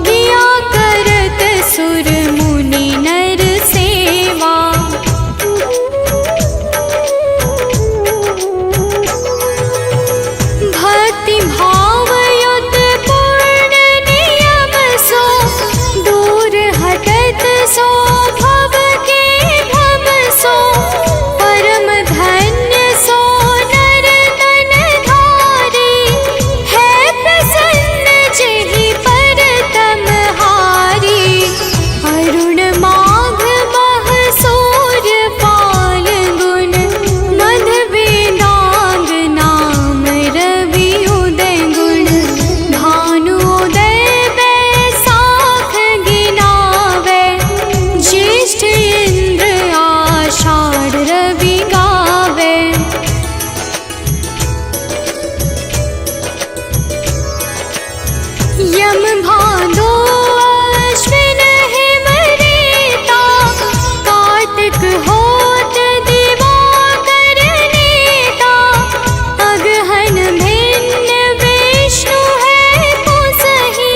Speaker 2: किया करत सुर मुनि नर सेवा। भक्ति भाव युत पूर्ण नियम सो, दूर हटत सो भव के भव सो। परम धन्य सो नर तन धारी, है प्रसन्न जेहि पर तमहारी। अरुण माघ मह सूर्य फाल्गुन, मध वेदांग नाम रवि उदय गुण। भानुदय बैसाख गिनावे, ज्येष्ठ इंद्र आषाढ़ रवि गावे। यम भादो अश्विन हिम रेता, कार्तिक होत दिवाकर नेता। अगहन भिन्न विष्णु है पुसहि,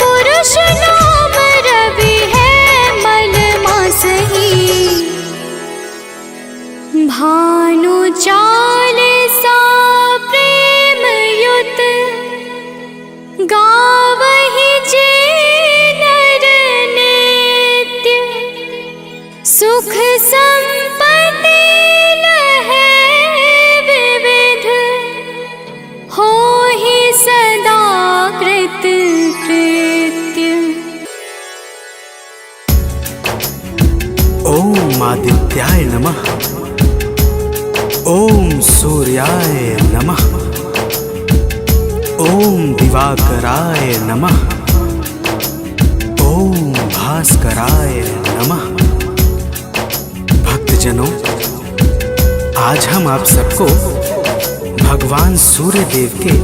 Speaker 2: पुरुष नाम रवि है मल मासहि। भानु चालीसा प्रेम युत, गावहि जे नर नित्य। सुख संपत्ति लहै विविध, होहि सदा कृत कृत्य।
Speaker 3: ओम आदित्याय नमः, ओम सूर्याय नमः, ओम दिवाकराय नमः, ओम भास्कराय नमः। भक्तजनों, आज हम आप सबको भगवान सूर्य देव के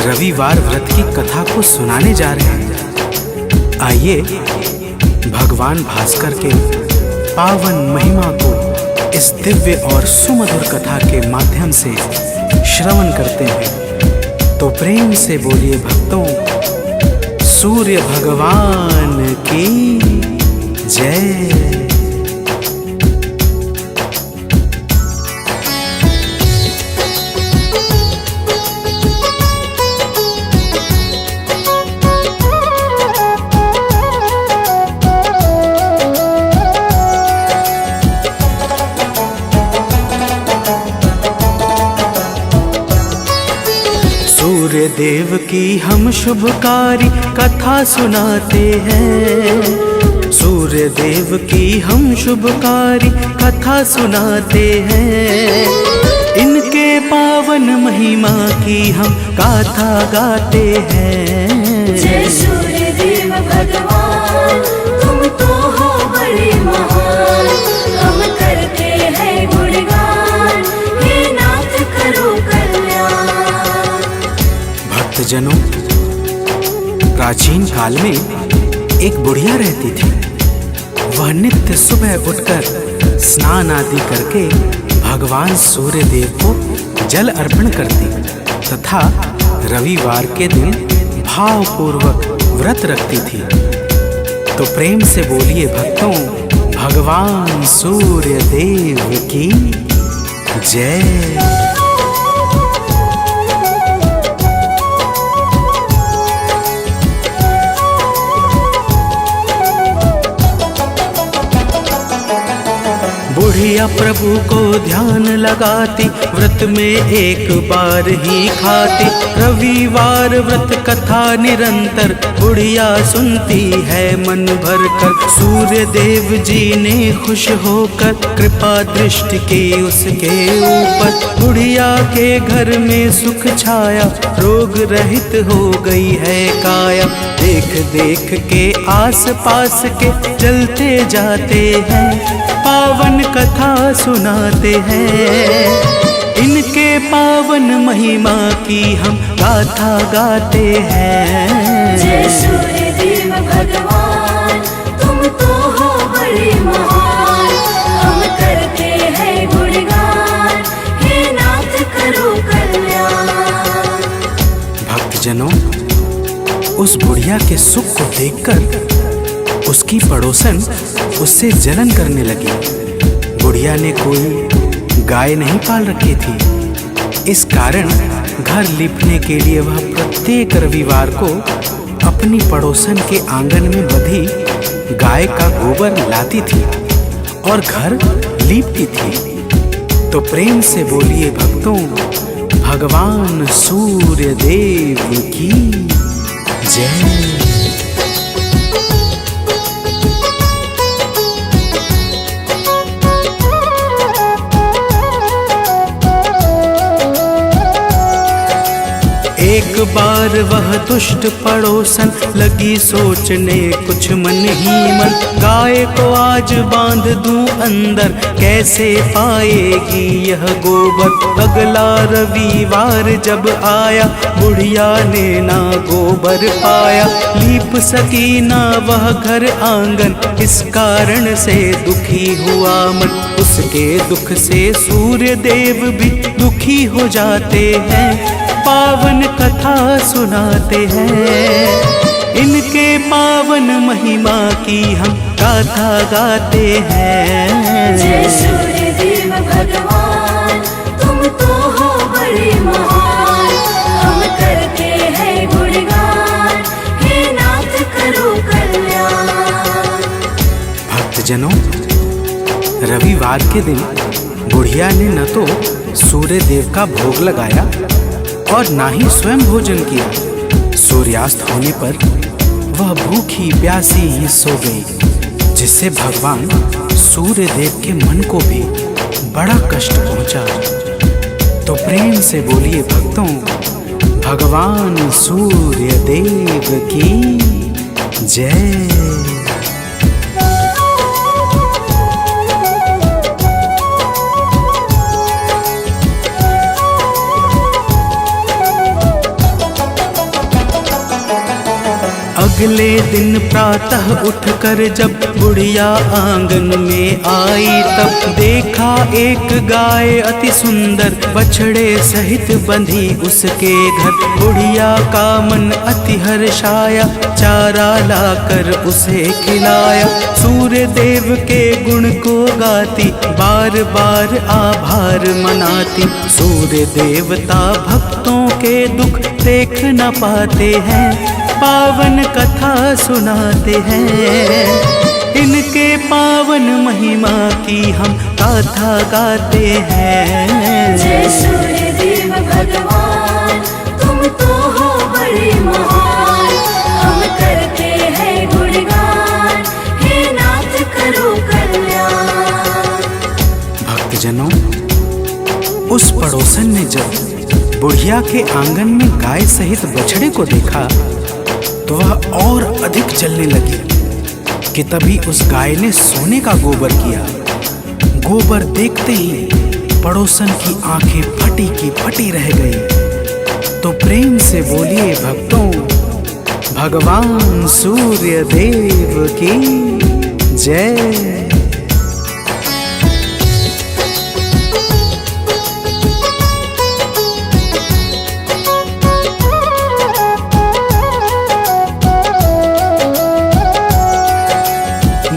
Speaker 3: रविवार व्रत की कथा को सुनाने जा रहे हैं। आइए भगवान भास्कर के पावन महिमा को इस दिव्य और सुमधुर कथा के माध्यम से श्रवण करते हैं। तो प्रेम से बोलिए भक्तों, सूर्य भगवान की जय। सूर्य देव की हम शुभकारी कथा सुनाते हैं। सूर्य देव की हम शुभकारी कथा सुनाते हैं। इनके पावन महिमा की हम गाथा गाते हैं।
Speaker 1: जय सूर्य भगवान, तुम तो हो बड़े महान। हम करते हैं गुणगान, हे नाथ करो कल्याण।
Speaker 3: भक्तजनों, प्राचीन काल में एक बुढ़िया रहती थी। वह नित्य सुबह उठकर स्नान आदि करके भगवान सूर्य देव को जल अर्पण करती तथा रविवार के दिन भावपूर्वक व्रत रखती थी। तो प्रेम से बोलिए भक्तों, भगवान सूर्य देव की जय। बुढ़िया प्रभु को ध्यान लगाती, व्रत में एक बार ही खाती। रविवार व्रत कथा निरंतर बुढ़िया सुनती है मन भर कर। सूर्य देव जी ने खुश होकर कृपा दृष्टि की उसके ऊपर। बुढ़िया के घर में सुख छाया, रोग रहित हो गई है काया। देख देख के आस पास के चलते जाते हैं, पावन कथा सुनाते हैं। इनके पावन महिमा की हम गाथा गाते हैं।
Speaker 1: जय सूर्य देव भगवान, तुम तो हो बड़े महान। हम करते हैं गुणगान, हे नाथ करो कल्याण।
Speaker 3: भक्तजनों, उस बुढ़िया के सुख को देखकर उसकी पड़ोसन उससे जलन करने लगी। बुढ़िया ने कोई गाय नहीं पाल रखी थी, इस कारण घर लीपने के लिए वह प्रत्येक रविवार को अपनी पड़ोसन के आंगन में बंधी गाय का गोबर लाती थी और घर लीपती थी। तो प्रेम से बोलिए भक्तों, भगवान सूर्य देव की जय। एक बार वह दुष्ट पड़ोसन लगी सोचने कुछ मन ही मन। गाय को आज बांध दूं अंदर, कैसे पाएगी यह गोबर। अगला रविवार जब आया, बुढ़िया ने ना गोबर पाया। लीप सकी ना वह घर आंगन, इस कारण से दुखी हुआ मन। उसके दुख से सूर्य देव भी दुखी हो जाते हैं, पावन कथा सुनाते हैं। इनके पावन महिमा की हम गाथा गाते हैं।
Speaker 1: जय सूर्य देव भगवान, तुम तो हो बड़े महान। हम करते हैं गुणगान, हे नाथ करो कल्याण।
Speaker 3: भक्तजनों, रविवार के दिन बुढ़िया ने न तो सूर्य देव का भोग लगाया और ना ही स्वयं भोजन किया। सूर्यास्त होने पर वह भूखी प्यासी ही सो गई, जिससे भगवान सूर्य देव के मन को भी बड़ा कष्ट पहुंचा। तो प्रेम से बोलिए भक्तों, भगवान सूर्य देव की जय। अगले दिन प्रातः उठकर जब बुढ़िया आंगन में आई, तब देखा एक गाय अति सुंदर बछड़े सहित बंधी उसके घर। बुढ़िया का मन अति हर्षाया, चारा लाकर उसे खिलाया। सूर्य देव के गुण को गाती, बार बार आभार मनाती। सूर्य देवता भक्तों के दुख देख न पाते हैं, पावन कथा सुनाते हैं। इनके पावन महिमा की हम गाथा गाते हैं।
Speaker 1: जय सूर्य देव भगवान, तुम तो हो बड़े महान। हम करते हैं गुणगान, हे नाथ करो कल्याण।
Speaker 3: भक्तजनों, उस पड़ोसन ने जब बुढ़िया के आंगन में गाय सहित बछड़े को देखा तो वह और अधिक जलने लगी कि तभी उस गाय ने सोने का गोबर किया। गोबर देखते ही पड़ोसन की आंखें फटी की फटी रह गई। तो प्रेम से बोलिए भक्तों, भगवान सूर्य देव की जय।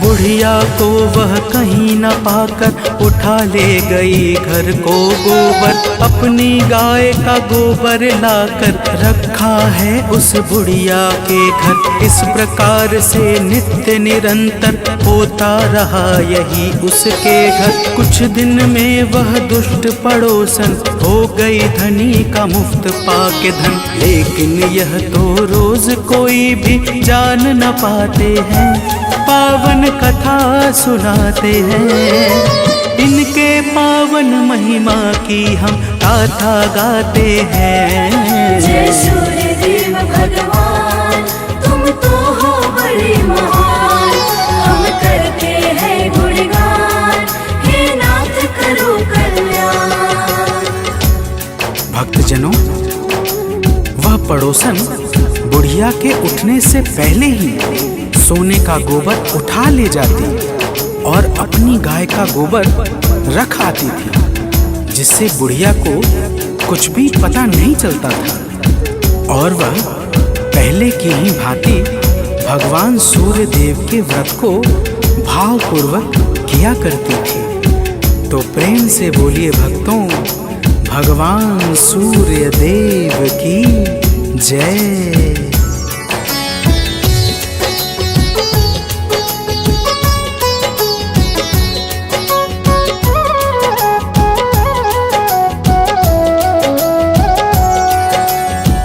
Speaker 3: बुढ़िया को वह कहीं न पाकर उठा ले गई घर को गोबर। अपनी गाय का गोबर लाकर रखा है उस बुढ़िया के घर। इस प्रकार से नित्य निरंतर होता रहा यही उसके घर। कुछ दिन में वह दुष्ट पड़ोसन हो गई धनी का मुफ्त पाके धन। लेकिन यह तो रोज कोई भी जान न पाते हैं, पावन कथा सुनाते हैं। इनके पावन महिमा की हम गाथा गाते हैं।
Speaker 1: जय सूर्य देव भगवान, तुम तो हो बड़े महान। हम करते हैं गुणगान, हे नाथ करो कल्याण।
Speaker 3: भक्तजनों, वह पड़ोसन बुढ़िया के उठने से पहले ही सोने का गोबर उठा ले जाती और अपनी गाय का गोबर रख आती थी, जिससे बुढ़िया को कुछ भी पता नहीं चलता था। और वह पहले की ही भांति भगवान सूर्य देव के व्रत को भावपूर्वक किया करती थी। तो प्रेम से बोलिए भक्तों, भगवान सूर्य देव की जय।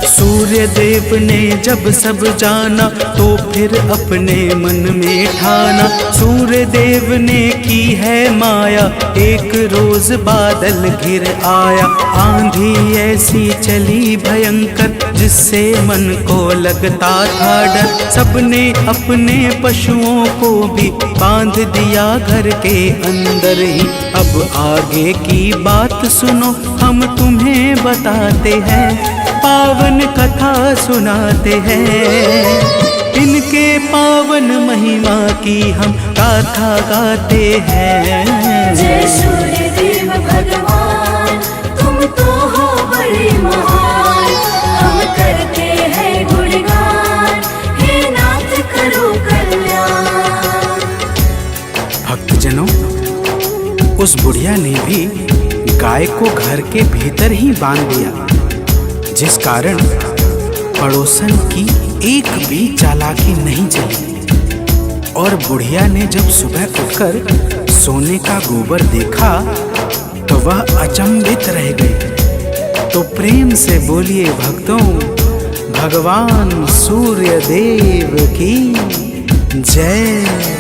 Speaker 3: सूर्य देव ने जब सब जाना तो फिर अपने मन में ठाना। सूर्य देव ने की है माया, एक रोज बादल घिर आया। आंधी ऐसी चली भयंकर जिससे मन को लगता था डर। सबने अपने पशुओं को भी बांध दिया घर के अंदर ही। अब आगे की बात सुनो, हम तुम्हें बताते हैं, पावन कथा सुनाते हैं। इनके पावन महिमा की हम गाथा गाते हैं।
Speaker 1: जय सूर्य देव भगवान, तुम तो हो बड़े महान। हम करते हैं गुणगान, हे नाथ करो कल्याण।
Speaker 3: भक्तजनों, उस बुढ़िया ने भी गाय को घर के भीतर ही बांध दिया, जिस कारण पड़ोसन की एक भी चालाकी नहीं चली। और बुढ़िया ने जब सुबह उठकर सोने का गोबर देखा तो वह अचंभित रह गई। तो प्रेम से बोलिए भक्तों, भगवान सूर्य देव की जय।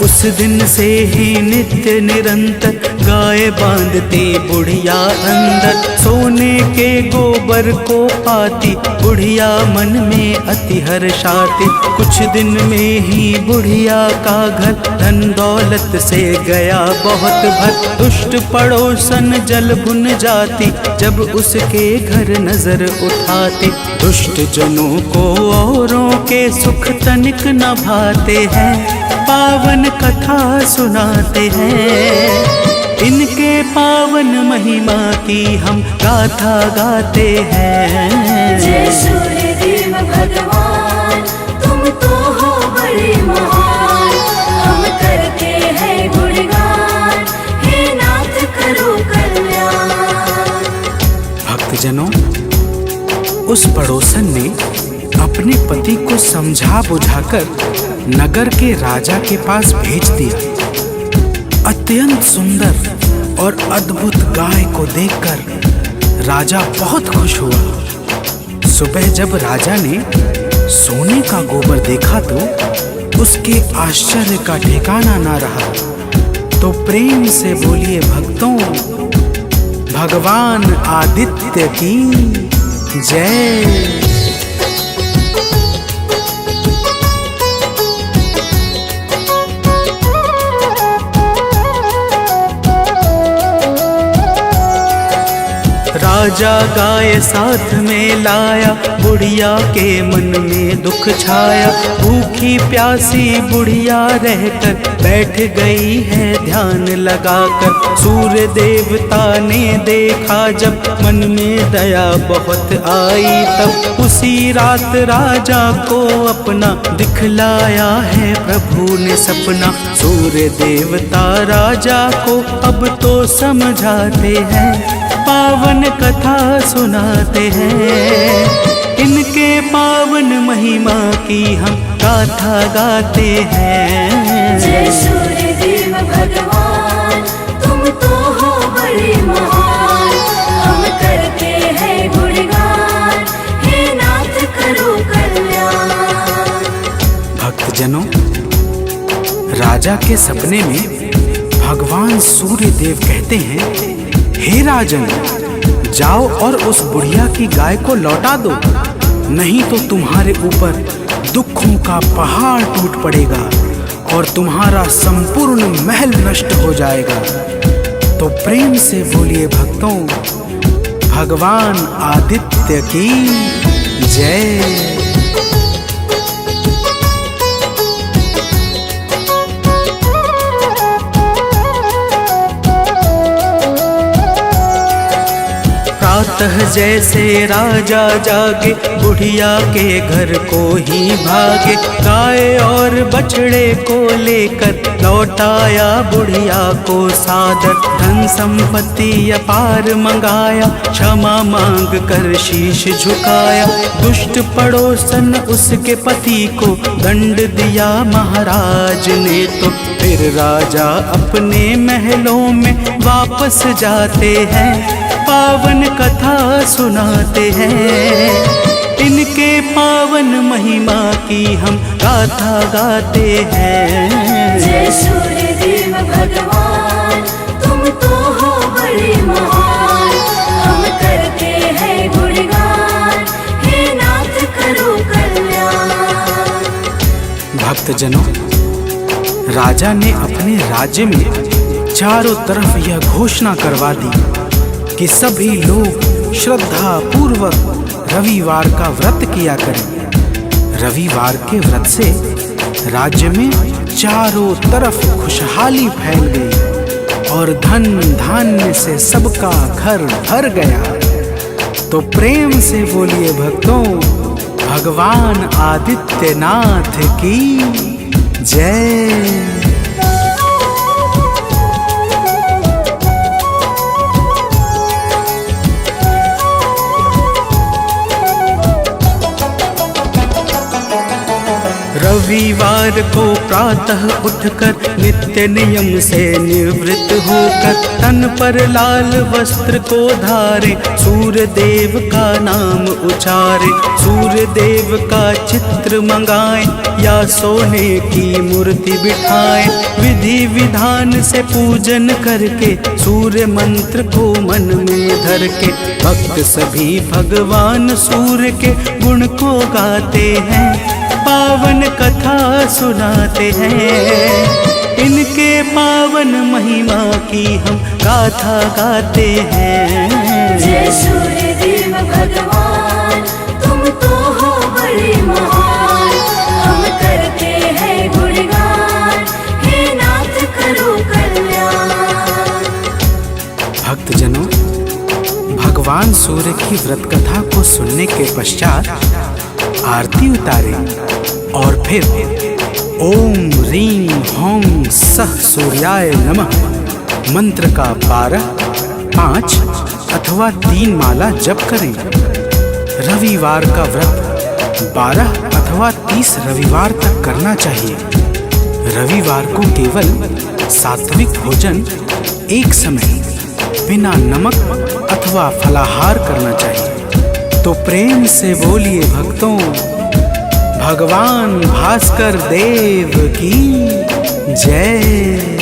Speaker 3: उस दिन से ही नित्य निरंतर गाय बांधती बुढ़िया अंदर। सोने के गोबर को पाती बुढ़िया मन में अति हर्षाती। कुछ दिन में ही बुढ़िया का घर धन दौलत से गया बहुत भर। दुष्ट पड़ोसन जल भुन जाती जब उसके घर नजर उठाती। दुष्ट जनों को औरों के सुख तनिक न भाते हैं, पावन कथा सुनाते हैं। इनके पावन महिमा की हम गाथा गाते हैं।
Speaker 1: जय सूर्य देव भगवान, तुम तो हो बड़े महान। हम करते हैं गुणगान, हे नाथ करो कल्याण।
Speaker 3: भक्तजनों, उस पड़ोसन ने अपने पति को समझा बुझाकर नगर के राजा के पास भेज दिया। अत्यंत सुंदर और अद्भुत गाय को देखकर राजा बहुत खुश हुआ। सुबह जब राजा ने सोने का गोबर देखा तो उसके आश्चर्य का ठिकाना ना रहा। तो प्रेम से बोलिए भक्तों, भगवान आदित्य की जय। राजा गाय साथ में लाया, बुढ़िया के मन में दुख छाया। भूखी प्यासी बुढ़िया रहकर बैठ गई है ध्यान लगाकर। सूर्य देवता ने देखा जब मन में दया बहुत आई, तब उसी रात राजा को अपना दिखलाया है प्रभु ने सपना। सूर्य देवता राजा को अब तो समझाते हैं, पावन कथा सुनाते हैं। इनके पावन महिमा की हम गाथा गाते हैं।
Speaker 1: जय सूर्य देव भगवान, तुम तो हो बड़े महान। हम करते हैं गुणगान, हे नाथ करो कल्याण।
Speaker 3: भक्तजनों, राजा के सपने में भगवान सूर्य देव कहते हैं, हे राजन, जाओ और उस बुढ़िया की गाय को लौटा दो, नहीं तो तुम्हारे ऊपर दुखों का पहाड़ टूट पड़ेगा और तुम्हारा संपूर्ण महल नष्ट हो जाएगा। तो प्रेम से बोलिए भक्तों, भगवान आदित्य की जय। प्रातः जैसे राजा जागे, बुढ़िया के घर को ही भागे। गाय और बछड़े को लेकर लौटाया बुढ़िया को सादर। धन संपत्ति अपार मंगाया, क्षमा मांग कर शीश झुकाया। दुष्ट पड़ोसन उसके पति को दंड दिया महाराज ने। तो फिर राजा अपने महलों में वापस जाते हैं, पावन कथा सुनाते हैं। इनके पावन महिमा की हम गाथा गाते हैं।
Speaker 1: जय सूर्य देव भगवान, तुम तो हो बड़े महान। हम करते हैं गुणगान, हे नाथ करो कल्याण।
Speaker 3: भक्तजनों, राजा ने अपने राज्य में चारों तरफ यह घोषणा करवा दी कि सभी लोग श्रद्धा पूर्वक रविवार का व्रत किया करें। रविवार के व्रत से राज्य में चारों तरफ खुशहाली फैल गई और धन धान्य से सबका घर भर गया। तो प्रेम से बोलिए भक्तों, भगवान आदित्यनाथ की जय। रविवार को प्रातः उठकर नित्य नियम से निवृत्त होकर तन पर लाल वस्त्र को धारे, सूर्य देव का नाम उचारे। सूर्य देव का चित्र मंगाए या सोने की मूर्ति बिठाए। विधि विधान से पूजन करके सूर्य मंत्र को मन में धर के भक्त सभी भगवान सूर्य के गुण को गाते हैं, पावन कथा सुनाते हैं। इनके पावन महिमा की हम गाथा गाते हैं।
Speaker 1: जय सूर्य देव भगवान, तुम तो हो बड़े महान। हम करते हैं गुणगान, हे नाथ करो कल्याण।
Speaker 3: भक्तजनों, भगवान सूर्य की व्रत कथा को सुनने के पश्चात आरती उतारे और फिर ओम ह्रीं हौं सः सूर्याय नमः मंत्र का 12, 5 अथवा 3 माला जप करें। रविवार का व्रत 12 अथवा 30 रविवार तक करना चाहिए। रविवार को केवल सात्विक भोजन एक समय बिना नमक अथवा फलाहार करना चाहिए। तो प्रेम से बोलिए भक्तों, भगवान भास्कर देव की जय।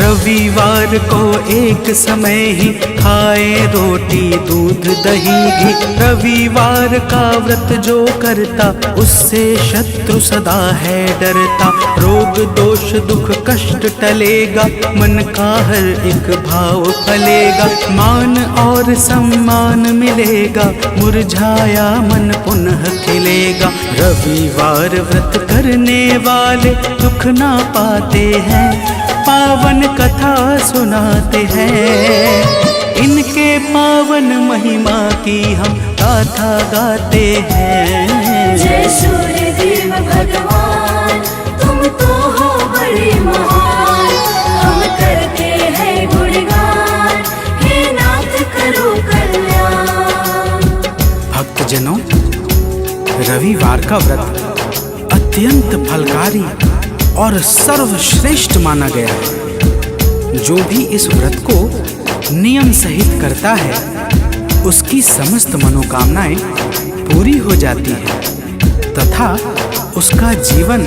Speaker 3: रविवार को एक समय ही खाए रोटी दूध दही घी। रविवार का व्रत जो करता उससे शत्रु सदा है डरता। रोग दोष दुख कष्ट टलेगा, मन का हर एक भाव फलेगा। मान और सम्मान मिलेगा, मुरझाया मन पुनः खिलेगा। रविवार व्रत करने वाले दुख ना पाते हैं, पावन कथा सुनाते हैं। इनके पावन महिमा की हम गाथा गाते हैं।
Speaker 1: जय सूर्य देव भगवान, तुम तो हो बड़े महान। हम करते हैं गुणगान, हे नाथ करो कल्याण।
Speaker 3: भक्तजनों, रविवार का व्रत अत्यंत फलकारी और सर्वश्रेष्ठ माना गया है। जो भी इस व्रत को नियम सहित करता है उसकी समस्त मनोकामनाएं पूरी हो जाती है तथा उसका जीवन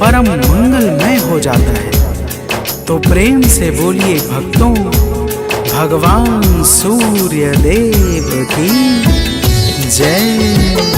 Speaker 3: परम मंगलमय हो जाता है। तो प्रेम से बोलिए भक्तों, भगवान सूर्य देव की जय।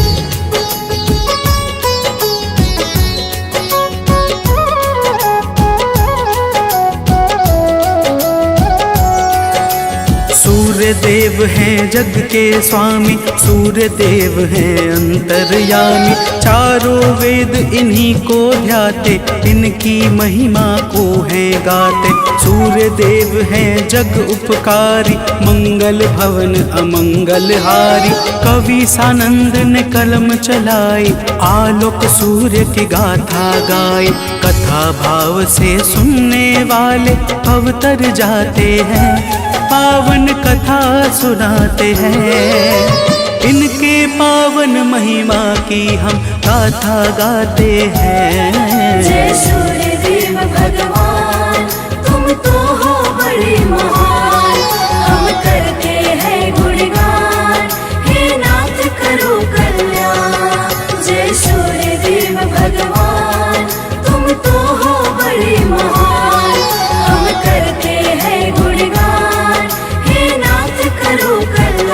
Speaker 3: सूर्य देव हैं जग के स्वामी, सूर्य देव हैं अंतर्यामी। चारों वेद इन्हीं को ध्याते, इनकी महिमा को हैं गाते। सूर्य देव हैं जग उपकारी, मंगल भवन अमंगल हारी। कवि सानंद ने कलम चलाई, आलोक सूर्य की गाथा गाई। कथा भाव से सुनने वाले अवतर जाते हैं, पावन कथा सुनाते हैं। इनके पावन महिमा की हम गाथा गाते हैं।
Speaker 1: जय सूर्य देव भगवान, तुम तो हो बड़े महान। हम करते हैं गुणगान, हे नाथ करो कल्याण। जय सूर्य देव भगवान, तुम तो हो बड़े महान। हम करते हैं गुणगान, हे नाथ करो कल्याण।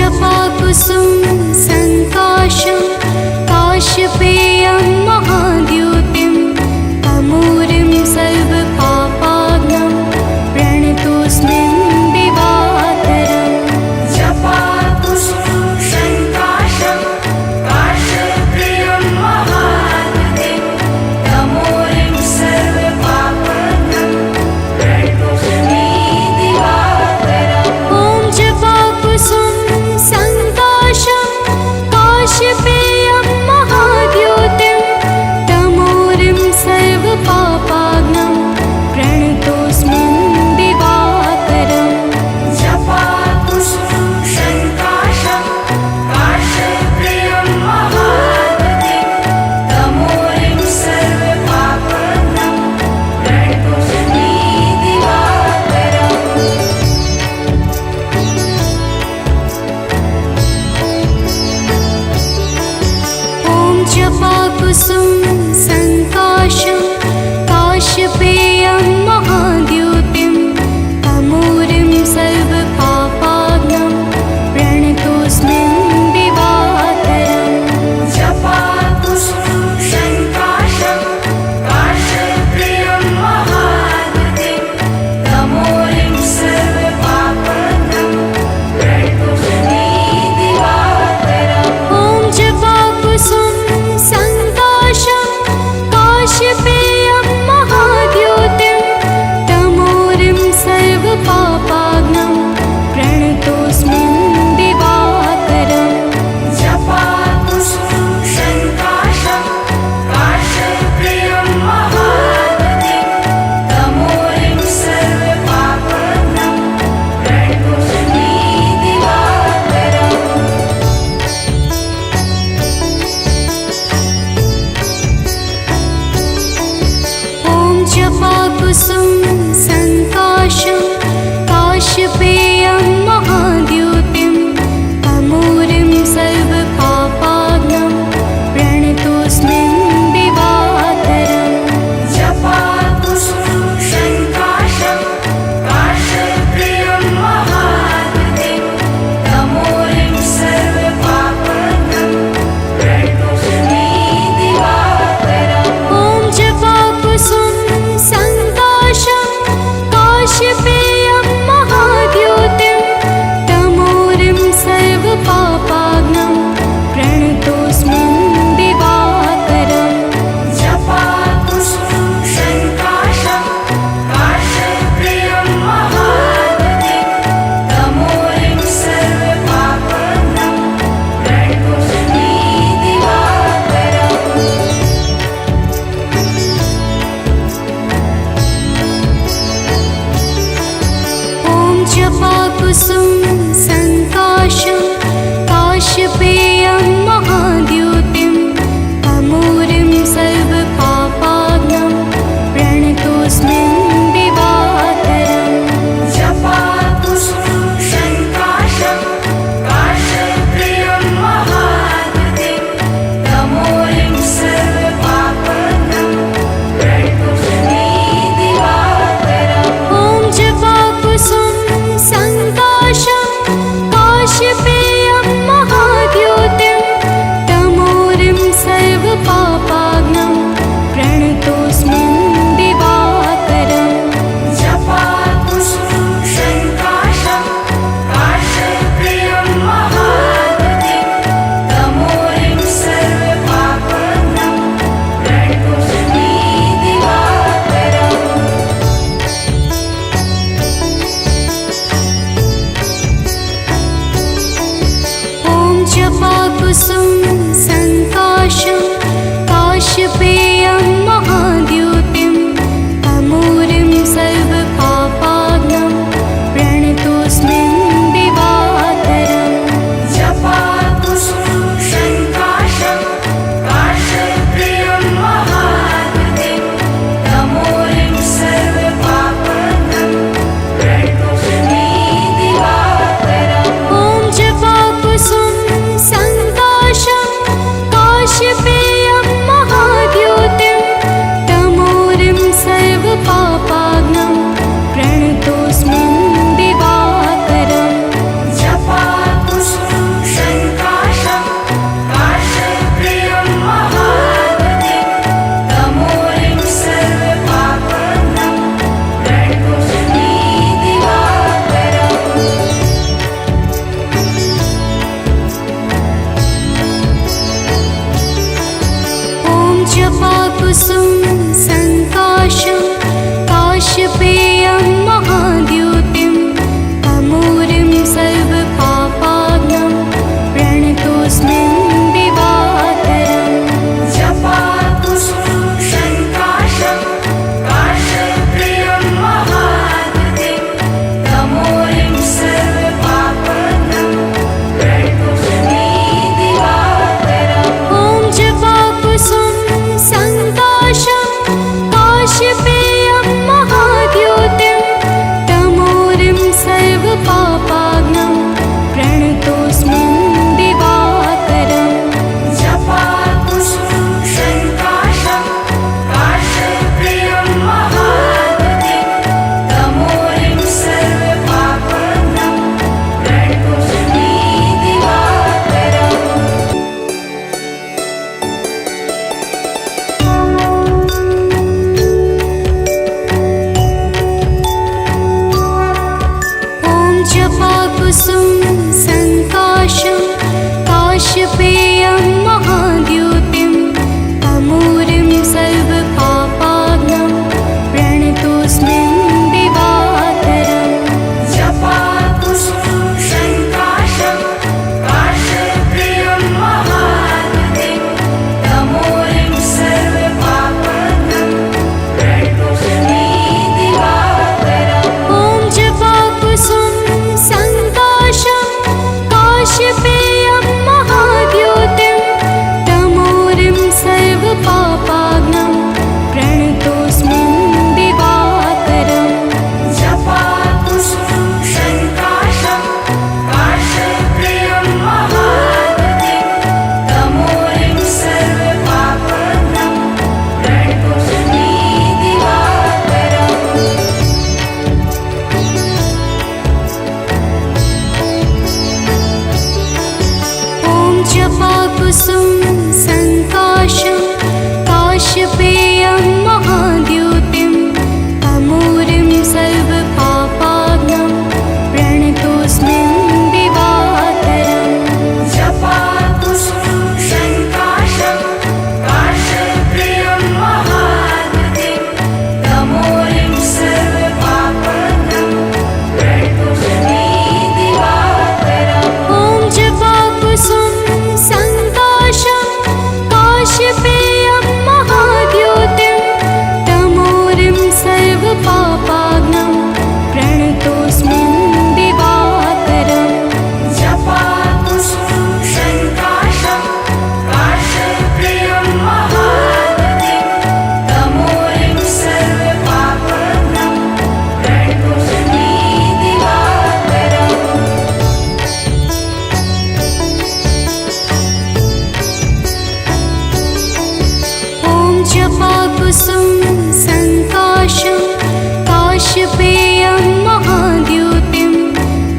Speaker 2: जपाकुसुम संकाशं काश्यपेयं महाद्युतिं तमूरिं सर्वपापाग्नं प्रणतोऽस्मि दिवाकरम्
Speaker 1: जपाकुसुम संकाशं काश्यपेयं महाद्युतिं तमूरिं सर्वपापाग्नं प्रणतोऽस्मि दिवाकरम्।
Speaker 2: ॐ जपाकुसुम संकाशं काश्यपेयं महाद्युतिं तमूरिं सर्वपापाग्नं प्रणतोऽस्मि दिवाकरम्
Speaker 1: जपाकुसुम संकाशं काश्यपेयं महाद्युतिं तमूरिं सर्वपापाग्नं प्रणतोऽस्मि दिवाकरम्।
Speaker 2: ॐ जपाकुसुम संकाशं काश्यपेयं महाद्युतिं तमूरिं सर्वपापाग्नं प्रणतोऽस्मि दिवाकरम्
Speaker 1: जपाकुसुम संकाशं काश्यपेयं महाद्युतिं तमूरिं सर्वपापाग्नं प्रणतोऽस्मि दिवाकरम्।
Speaker 2: ॐ जपाकुसुम संकाशं काश्यपेयं महाद्युतिं तमूरिं सर्वपापाग्नं प्रणतोऽस्मि दिवाकरम्
Speaker 1: जपाकुसुम संकाशं काश्यपेयं महाद्युतिं तमूरिं सर्वपापाग्नं प्रणतोऽस्मि दिवाकरम्।
Speaker 2: ॐ जपाकुसुम संकाशं काश्यपेयं महाद्युतिं तमूरिं सर्वपापाग्नं प्रणतोऽस्मि दिवाकरम्
Speaker 1: जपाकुसुम संकाशं काश्यपेयं महाद्युतिं तमूरिं सर्वपापाग्नं प्रणतोऽस्मि दिवाकरम्।
Speaker 2: ॐ जपाकुसुम संकाशं काश्यपेयं महाद्युतिं तमूरिं सर्वपापाग्नं प्रणतोऽस्मि दिवाकरम्
Speaker 1: जपाकुसुम संकाशं काश्यपेयं महाद्युतिं तमूरिं सर्वपापाग्नं प्रणतोऽस्मि दिवाकरम्।
Speaker 2: ॐ जपाकुसुम संकाशं काश्यपेयं महाद्युतिं तमूरिं सर्वपापाग्नं प्रणतोऽस्मि दिवाकरम्
Speaker 1: जपाकुसुम संकाशं काश्यपेयं महाद्युतिं तमूरिं सर्वपापाग्नं प्रणतोऽस्मि दिवाकरम्।
Speaker 2: ॐ जपाकुसुम संकाशं काश्यपेयं महाद्युतिं तमूरिं सर्वपापाग्नं प्रणतोऽस्मि दिवाकरम्
Speaker 1: जपाकुसुम संकाशं काश्यपेयं महाद्युतिं तमूरिं सर्वपापाग्नं प्रणतोऽस्मि दिवाकरम्।
Speaker 2: ॐ जपाकुसुम संकाशं काश्यपेयं महाद्युतिं तमूरिं सर्वपापाग्नं प्रणतोऽस्मि दिवाकरम्
Speaker 1: जपाकुसुम संकाशं काश्यपेयं महाद्युतिं तमूरिं सर्वपापाग्नं प्रणतोऽस्मि दिवाकरम्।
Speaker 2: ॐ जपाकुसुम संकाशं जपाकुसुम संकाशं काश्यपेयं महाद्युतिं तमूरिं सर्वपापाग्नं प्रणतोऽस्मिन् दिवाकरम्
Speaker 1: जपाकुसुम संकाशं काश्यपेयं महाद्युतिं तमोरिं सर्वपापाग्नं प्रणतोऽस्मि दिवाकरम्।
Speaker 2: ॐ जपाकुसुम संकाशं काश्यपेयं महाद्युतिं तमोरिं सर्वपापाग्नं प्रणतोऽस्मिन् दिवाकरम्
Speaker 1: जपाकुसुम संकाशं काश्यपेयं महाद्युतिं तमोरिं सर्वपापाग्नं प्रणतोऽस्मि दिवाकरम्।
Speaker 2: ॐ जपाकुसुम संकाशं काश्यपेयं महाद्युतिं तमूरिं सर्वपापाग्नं प्रणतोऽस्मिन् दिवाकरम्
Speaker 1: जपाकुसुम संकाशं काश्यपेयं महाद्युतिं तमोरिं सर्वपापाग्नं प्रणतोऽस्मि दिवाकरम्।
Speaker 2: ॐ जपाकुसुम संकाशं काश्यपेयं महाद्युतिं तमोरिं सर्वपापाग्नं प्रणतोऽस्मिन् दिवाकरम्
Speaker 1: जपाकुसुम संकाशं काश्यपेयं महाद्युतिं तमोरिं सर्वपापाग्नं प्रणतोऽस्मि दिवाकरम्।
Speaker 2: ॐ जपाकुसुम संकाशं काश्यपेयं महाद्युतिं तमूरिं सर्वपापाग्नं प्रणतोऽस्मिन् दिवाकरम्
Speaker 1: जपाकुसुम संकाशं काश्यपेयं महाद्युतिं तमोरिं सर्वपापाग्नं प्रणतोऽस्मि दिवाकरम्।
Speaker 2: ॐ जपाकुसुम संकाशं काश्यपेयं महाद्युतिं तमोरिं सर्वपापाग्नं प्रणतोऽस्मिन् दिवाकरम्
Speaker 1: जपाकुसुम संकाशं काश्यपेयं महाद्युतिं तमोरिं सर्वपापाग्नं प्रणतोऽस्मि दिवाकरम्।
Speaker 2: ॐ जपाकुसुम संकाशं काश्यपेयं महाद्युतिं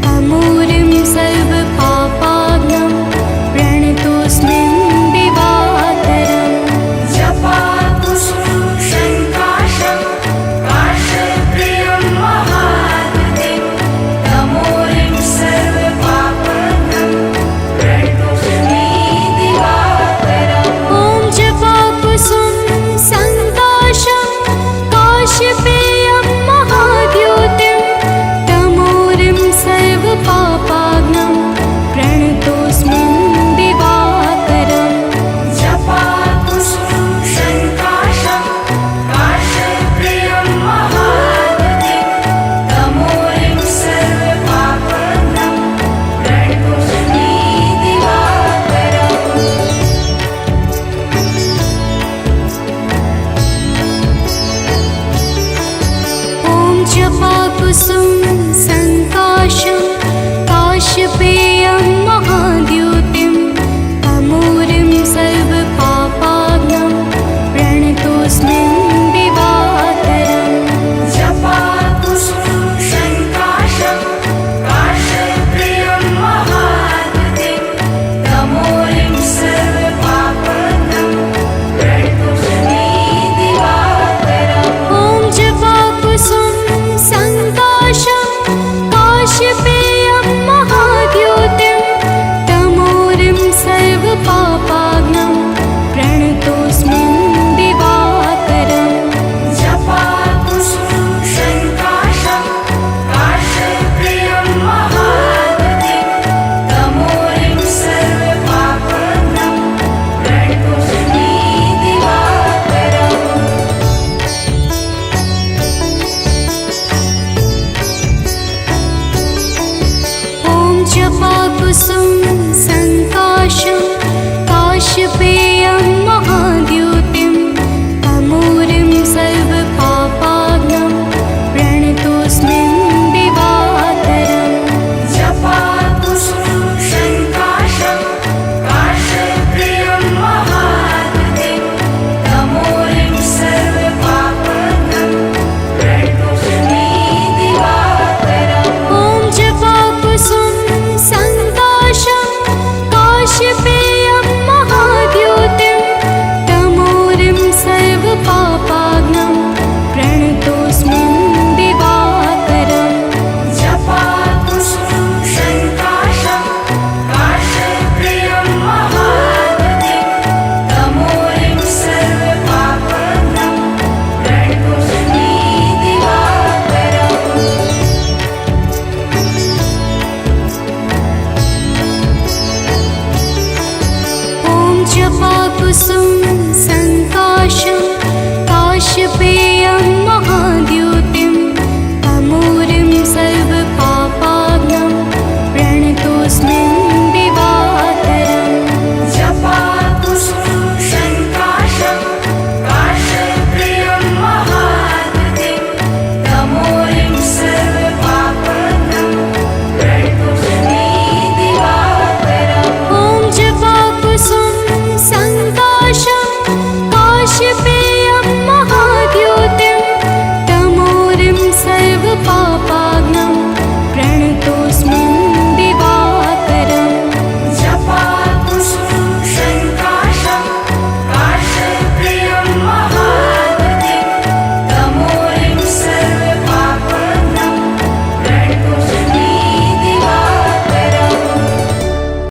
Speaker 2: तमूरिं सर्वपापाग्नं प्रणतोऽस्मिन् दिवाकरम्
Speaker 1: जपाकुसुम संकाशं काश्यपेयं महाद्युतिं तमोरिं सर्वपापाग्नं प्रणतोऽस्मि दिवाकरम्।
Speaker 2: ॐ जपाकुसुम संकाशं
Speaker 1: सुन